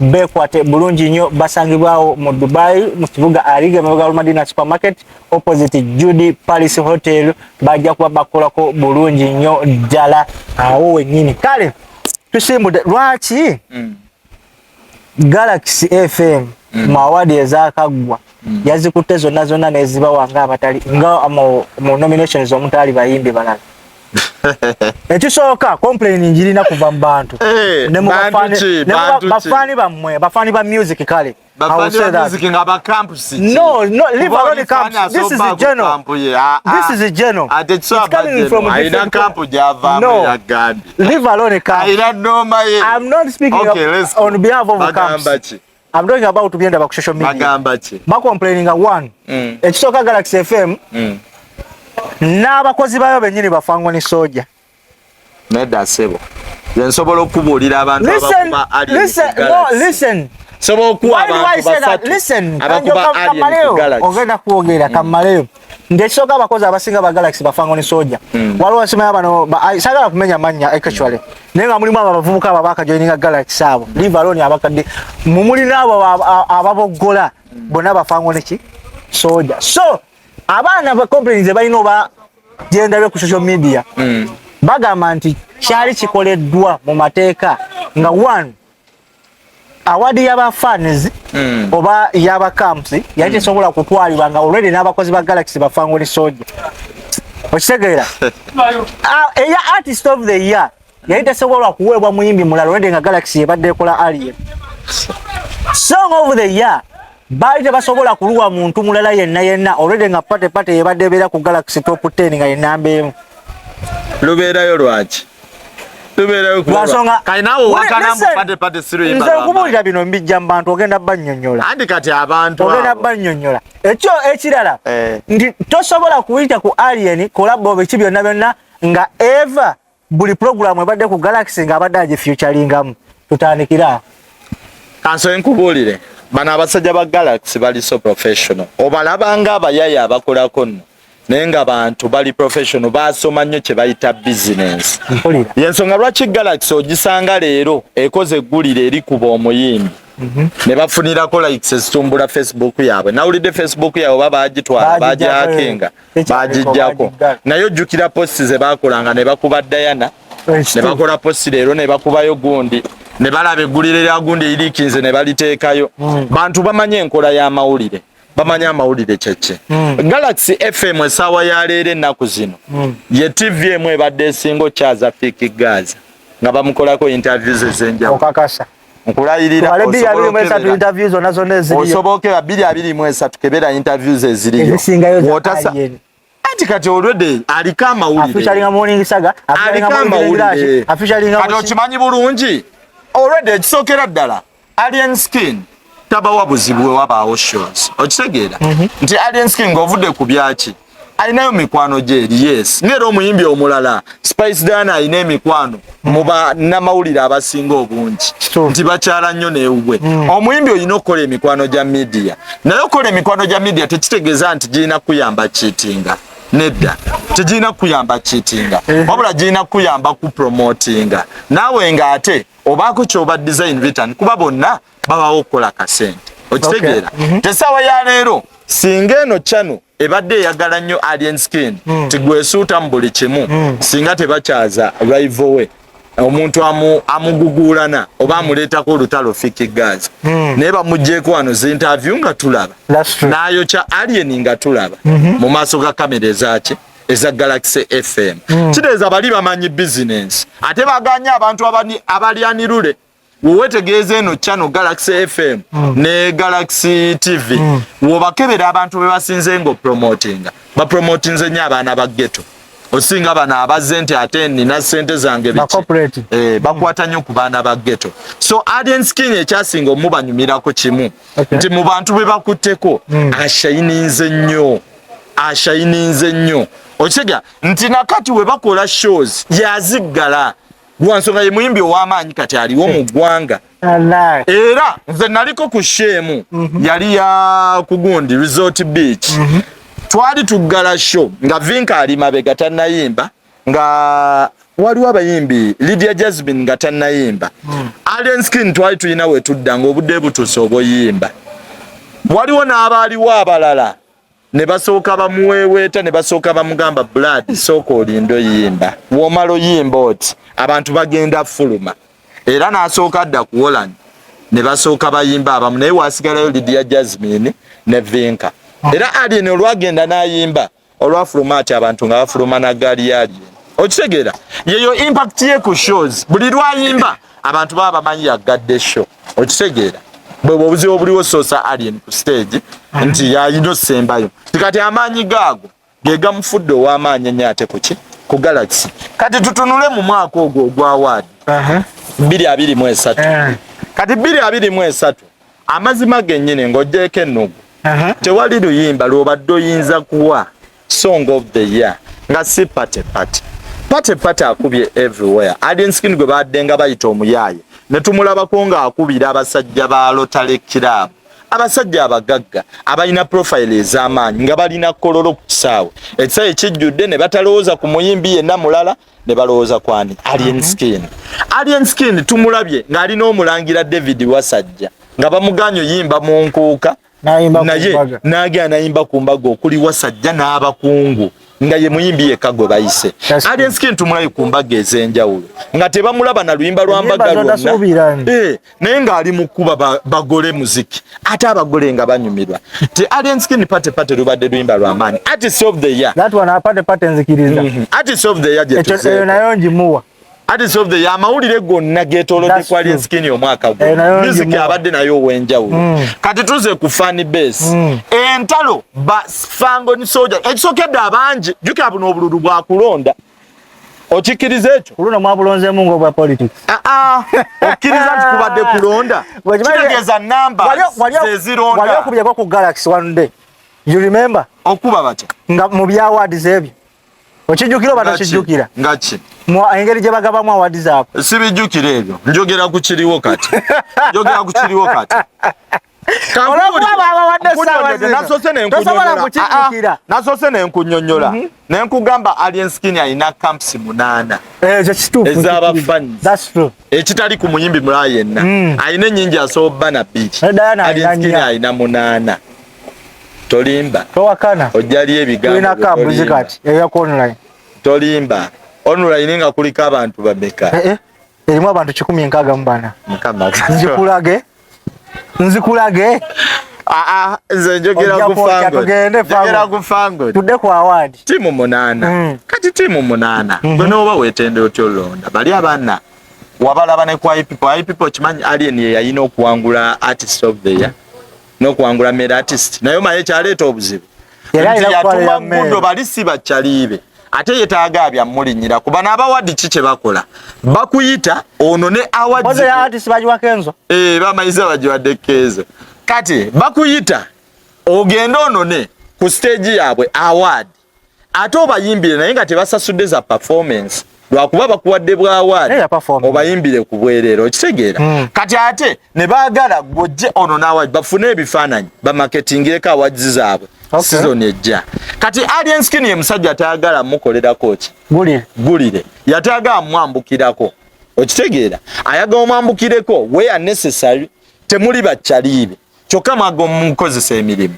bekwate bulungi nnyo basangibwawo mu Dubai mu kibuga Aliga Mega Madina supermarket opposite Judy Palace Hotel bajja kuba bakolako bulungi nnyo ddala awo wennyini kale tusimbudde lwaki Galaxy FM mawadi ezakaggwa yazikutte zonna nezibawanga abatali nga mu nominations omutali bayimbi balala ekisooka complain njirina kuva mu bantu bafani bamwe bafani ba music kale bafani ba music nga ba campus no leave alone campus this is a journal this is a journal it's coming from a different camp java ya gadi leave alone campus I'm not speaking on behalf of the campus I'm talking about to be on social media ba complaining one ekisooka Galaxy FM n'abakozi bayo bennyini bafangwa ne soja nedda sebo yensobola okubuulira abantu abakuba ali listen sobo okuwa abantu basatu listen abakuba alien ku Galaxy ogenda kuogera kamaleo ngekisoka abakozi abasinga ba Galaxy bafango ne soja waliwo basema bano sagala kumenya manya actually nenga mulimu abavubuka ababaka joininga Galaxy abo leave alone abakadde mumuli nabo ababogola bona bafango neki soja so abaana ba complaints balino ba genda byo ku social media bagamba nti kyali kikoleddwa mu mateeka nga one awadi yaba fans oba yaba camps yali tesobola kutwalibwa nga already n'abakozi ba Galaxy bafango ne soja okitegera eya artist of the year yali tesobola kuweebwa muyimbi mulala already nga Galaxy ebadde ekola Alien song of the year baali tebasobola kuluwa muntu mulala yenna already nga pate ebadde beera ku Galaxy top 10 nga yenamba emu lubeerayo lwaki lwasonga kainawo wakanambu pate siru yimba nze kubulira bino mbijja mu bantu ogenda bannyonnyola andi kati abantu ogenda bannyonnyola ekyo ekirala nti tosobola kuyita ku Alien kolabo biki byonna nga Eva buli program ebadde ku Galaxy nga abadde agifeaturingamu tutandikira kanso nkubulire bana abasajja ba Galaxy bali so professional obalabanga abayaya abakolako nno nenga abantu bali professional basoma nnyo kye bayita business yensonga lwaki Galaxy ogisanga leero ekoze eggulire eri kuba omuyimbi ne bafunirako likes esitumbula Facebook yaabwe nawulidde Facebook yaabwe baba bagitwala bajakenga bagijjako naye ojjukira posti ze bakolanga ne bakuba Diana ne bakola posti leero ne bakubayo gundi ne balaba eggulire lya gundi irikinze ne baliteekayo bantu bamanye enkola y'amawulire bamanya amawulire kyekye Galaxy FM esaawa ya leero ennaku zino ye TV emu ebadde esinga okyaza Fiki Gaza nga bamukolako interviews ez'enjawulo okakasa nkulayirira osobokera 223 kebera interviews eziriyo wotasa anti kati olwedde aliko amawulire kati okimanyi bulungi olwedde ekisookera ddala AlienSkin tabawa buzibu we wabaawo shows okitegeera nti AlienSkin ng'ovudde ku byaki alinayo mikwano gyeri yes ngera omuyimbi omulala Spice Dana alina emikwano muba namawulire abasinga obungi nti bakyala nnyo neewuwe omuyimbi olina okukola emikwano gya media naye okukola emikwano gya media tekitegeeza nti girina kuyamba cheatinga nedda tegirina kuyamba cheatinga wabula girina kuyamba ku promotinga naawe ng'ate obaako kyoba design return kuba bonna babawo okukola kasente okitegeera tesaawa ya leero singa eno channel ebadde eyagala nnyo AlienSkin tigwesuuta mu buli kimu singa tebakyaza rival we omuntu amugugulana oba amuleetako olutalo Fiki Gaza naye bamugjeeko wano zinterview nga tulaba n'ayokya Alien nga tulaba mu maaso ga kamera ezaki eza Galaxy FM kitegeeza bali bamanyi business ate baganye abantu abalyanirule wewetegeeza eno channel Galaxy FM ne Galaxy TV wobakebera abantu bebasinze ngo promotinga bapromotinze nnyo abaana ba ghetto osinga bana abazze nti ate nina ssente zange biki bakwata nnyo ku baana ba ghetto so AlienSkin ekyasinga omubanyumirako kimu nti mu bantu be bakutteko ashayininze nnyo okitega nti nakati we bakola shows yaziggala lwansonga ye muyimbi ow'amaanyi kati aliwo mu ggwanga era nze naliko ku sheemu yali ya kugundi Resort Beach twali tuggala show nga Vinka ali mabega tannayimba nga waliwo abayimbi Lydia Jasmine nga tannayimba AlienSkin twali tulina we tudda ng'obudde butuuse obuyimba waliwo n'abaaliwo abalala ne basooka bamuweeweeta ne basooka bamugamba Blood sooka olindo yimba womala oyimba oti abantu bagenda fuluma era n'asooka adda ku Holland ne basooka bayimba abamu naye waasigalayo Lydia Jasmine ne Vinka era Alien olwagenda n'ayimba olwafuluma ati abantu nga bafuluma na gaali ya Alien okitegeera yeyo impact ye ku shows buli lwayimba abantu baba bamanyi yagadde show okitegeera bwe obuzibu obuliwo sosa Alien ku stage nti yayino sembayo tikati amaanyi gaago gegamufudde ow'amaanyi ennyo ate ku Galaxy kati tutunule mu mwaka ogwo ogwa award 2023 kati 2023 amazima gennyini ng'oggyeko ennugu tewali luyimba lw'obadde oyinza kuwa song of the year nga si pate akubye everywhere AlienSkin gwe badde nga bayita omuyaaye ne tumulabako nga akubira abasajja ba Rotary Club abasajja abagagga abalina profile ez'amaanyi nga balina kololo ku kisaawe ekisaawe ekijjudde ne batalowooza ku muyimbi yenna mulala ne balowooza kwani AlienSkin tumulabye ng'alina omulangira David Wasajja nga bamuganya yimba mu nkuuka naye n'agenda nayimba ku mbaga okuli Wasajja n'abakungu nga ye muyimbi yekka gwe bayise. AlienSkin tumulabye ku mbaga ez'enjawulo nga tebamulaba na luyimba lwa mbaga lwonna naye ng'ali mu kuba bagole muziki ate abagole nga banyumirwa ti AlienSkin pate lubadde luyimba lw'amaanyi artist of the year that one pate nzikiriza artist of the year ekyo nayo njimuwa artist of the year amawulire gonna geetoolodde ku AlienSkin omwaka gwo music abadde nayo ow'enjawulo kati tuze ku fan base entalo Fango ni soja ekisokedde abangi jjukira buno obululu bwakulonda okikkiriza ekyo kuluna mwabulonzeemu ng'obwa politics okkiriza nti kubadde kulonda kitegeeza namba zezironda wali okubyeko ku Galaxy one day you remember okuba batya nga mu bya awards ebyo okijjukira oba tokijjukira ngaki engeri gye bagabamu awards zaabwe sibijjukira ebyo njogera ku kiriwo kati nasose nenkunyonyola nenkugamba AlienSkin alina camps 8 ez'abafans ekitali ku muyimbi mulala yenna alina ennyingi asoba na 2 AlienSkin alina 8 tolimba ojjali ebigambo tolimba online nga kuliko abantu babeka erimu abantu 164 nzikulage nze njogera ku Fango tudde ku award timu 8 kati timu 8 gwe n'oba weetende otyo olonda bali abaana wabalaba ne kwa ipipo kimanyi Alien ye yayina okuwangula artist of the year n'okuwangula male artist naye maye kyaleeta obuzibu yatuma Gudo bali si bakyaliibe ate yetaaga byamulinyira kuba n'abawadi ki kye bakola bakuyita ono ne awards ya artist bajiwa kenzo bamayiza bajiwadde kenzo kati bakuyita ogenda ono ne ku stage yaabwe award ate obayimbire naye nga tebasasudde za performance lwakuba bakuwadde bwa award obayimbire ku bwereero okitegeera kati ate ne baagala gojje ono n'award bafune ebifaananyi bamaketingireko awards zaabwe season ejja kati AlienSkin ye musajja atayagala mukolerako ki gulire yatayagala mwambukirako okitegeera ayaga omwambukireko where necessary temuli bakyaliibe kyokka mwaga omukozesa emirimu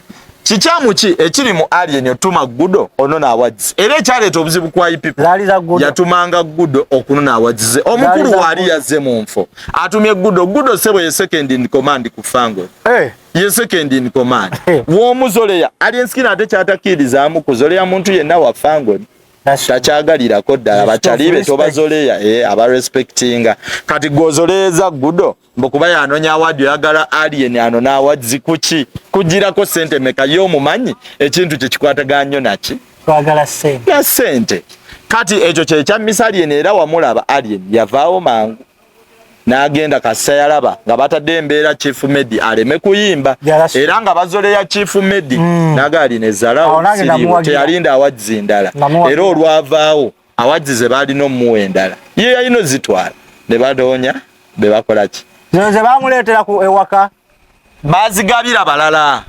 kikyamu ki ekiri mu Alien otuma Gudo onona awards era ekyaleeta obuzibu kwa ipipo yatumanga Gudo okunona awards omukulu waali yazze mu nfo atumye Gudo sebo ye second in command ku Fango ye second in command w'omuzoleya AlienSkin ate kyatakirizaamu kuzoleya muntu yenna wa Fango takyagalirako ddala bakyaliibe tobazoleya abarespectinga kati gozoleeza Gudo mbokuba yanonya award oyagala Alien anona awards kuki kugirako sente meka y'omumanyi ekintu kye kikwataganya nnyo naki twagala sente kati ekyo kye kya Miss Alien era wamulaba Alien yavaawo mangu n'agenda kassa yalaba nga batadde embeera Chief Medi aleme kuyimba era nga bazoleya Chief Medi nagali ne zalawo siriwo teyalinda awards ndala era olwavaawo awards ze balina omuwa endala ye yalina zitwala ne badoonya be bakola ki ze bamuleetera ku ewaka bazigabira balala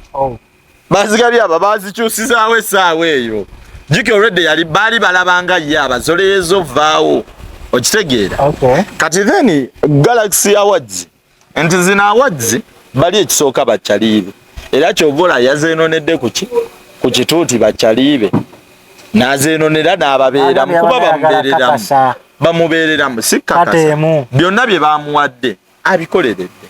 bazigabira bazikyusizaawo essaawa eyo jiki already yali baali balabanga ye abazoleyezo vaawo okitegeera kati then Galaxy Awards enti zina awards bali ekisooka bakyaliibe era kyovola yazeenonedde ku kituuti bakyaliibe n'azeenonera n'ababeeramu kuba bamubeereramu si kakasa byonna bye bamuwadde abikoleredde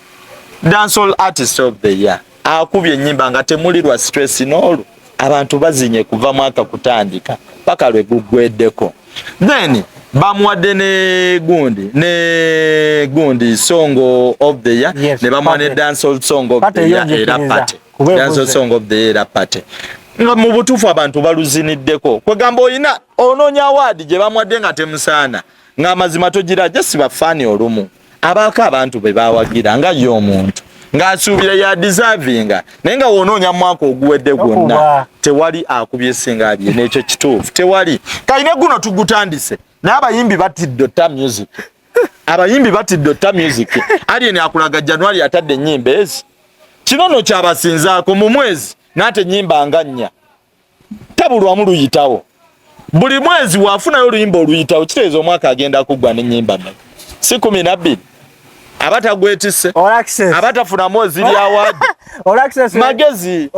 dancehall artist of the year akubye ennyimba nga temuli lwa stress n'olwo abantu bazinye kuva mwaka kutandika paka lwe guggweddeko then bamuwadde ne gundi song of the year ne bamuwadde dancehall song of the year era pate dancehall song of the year era pate nga mu butuufu abantu baluziniddeko kwegamba oyina onoonya award gye bamuwadde nga temusaana ng'amazima togira just bafaani olumu abaako abantu be bawagira nga ye omuntu ng'asuubira ya deservinga naye nga woonoonya mwaka oguwedde gwonna tewali akubye singa abye n'ekyo kituufu tewali kayine guno tugutandise n'abayimbi batidde ota music abayimbi batidde otta music Alien akulaga January atadde ennyimba ezi kinono kyabasinzaako mu mwezi nate ennyimba nga 4 tabulwamu luyitawo buli mwezi wafunayo oluyimba oluyitawo kitegeeza omwaka agenda kuggwa n'ennyimba mmeka si 12 abatagwetise abatafunamu oziri award magezi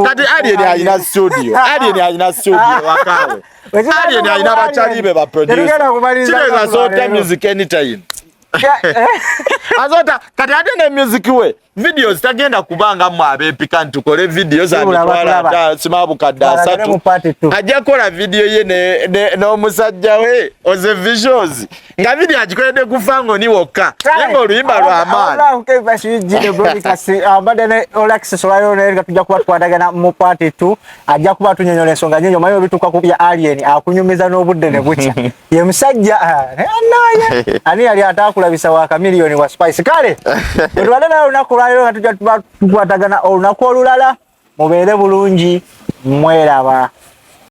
kati Alien alina studio wakawe Alien alina bachalibe ba producer kitegeeza zota music anytime azota kati ate ne music we videos tagenda kubanga mu abepika ntukole videos abitwala simabu kadasatu ajja kola video ye no musajja we oze visuals nga video ajikolede kufango ni wokka yengo oluyimba lwa amani abadene all access lwayo ne tujja kuba twandagana mu part 2 ajja kuba tunyonyola ensonga nyingi mayo bituka ku ya Alien akunyumiza n'obudde ne bucha ye musajja anaye ani yali atakulabisa wa kamilioni wa spice kale tulwadana lunakulwayo tujja tuba tukwatagana olunaku olulala mubeere bulungi mweraba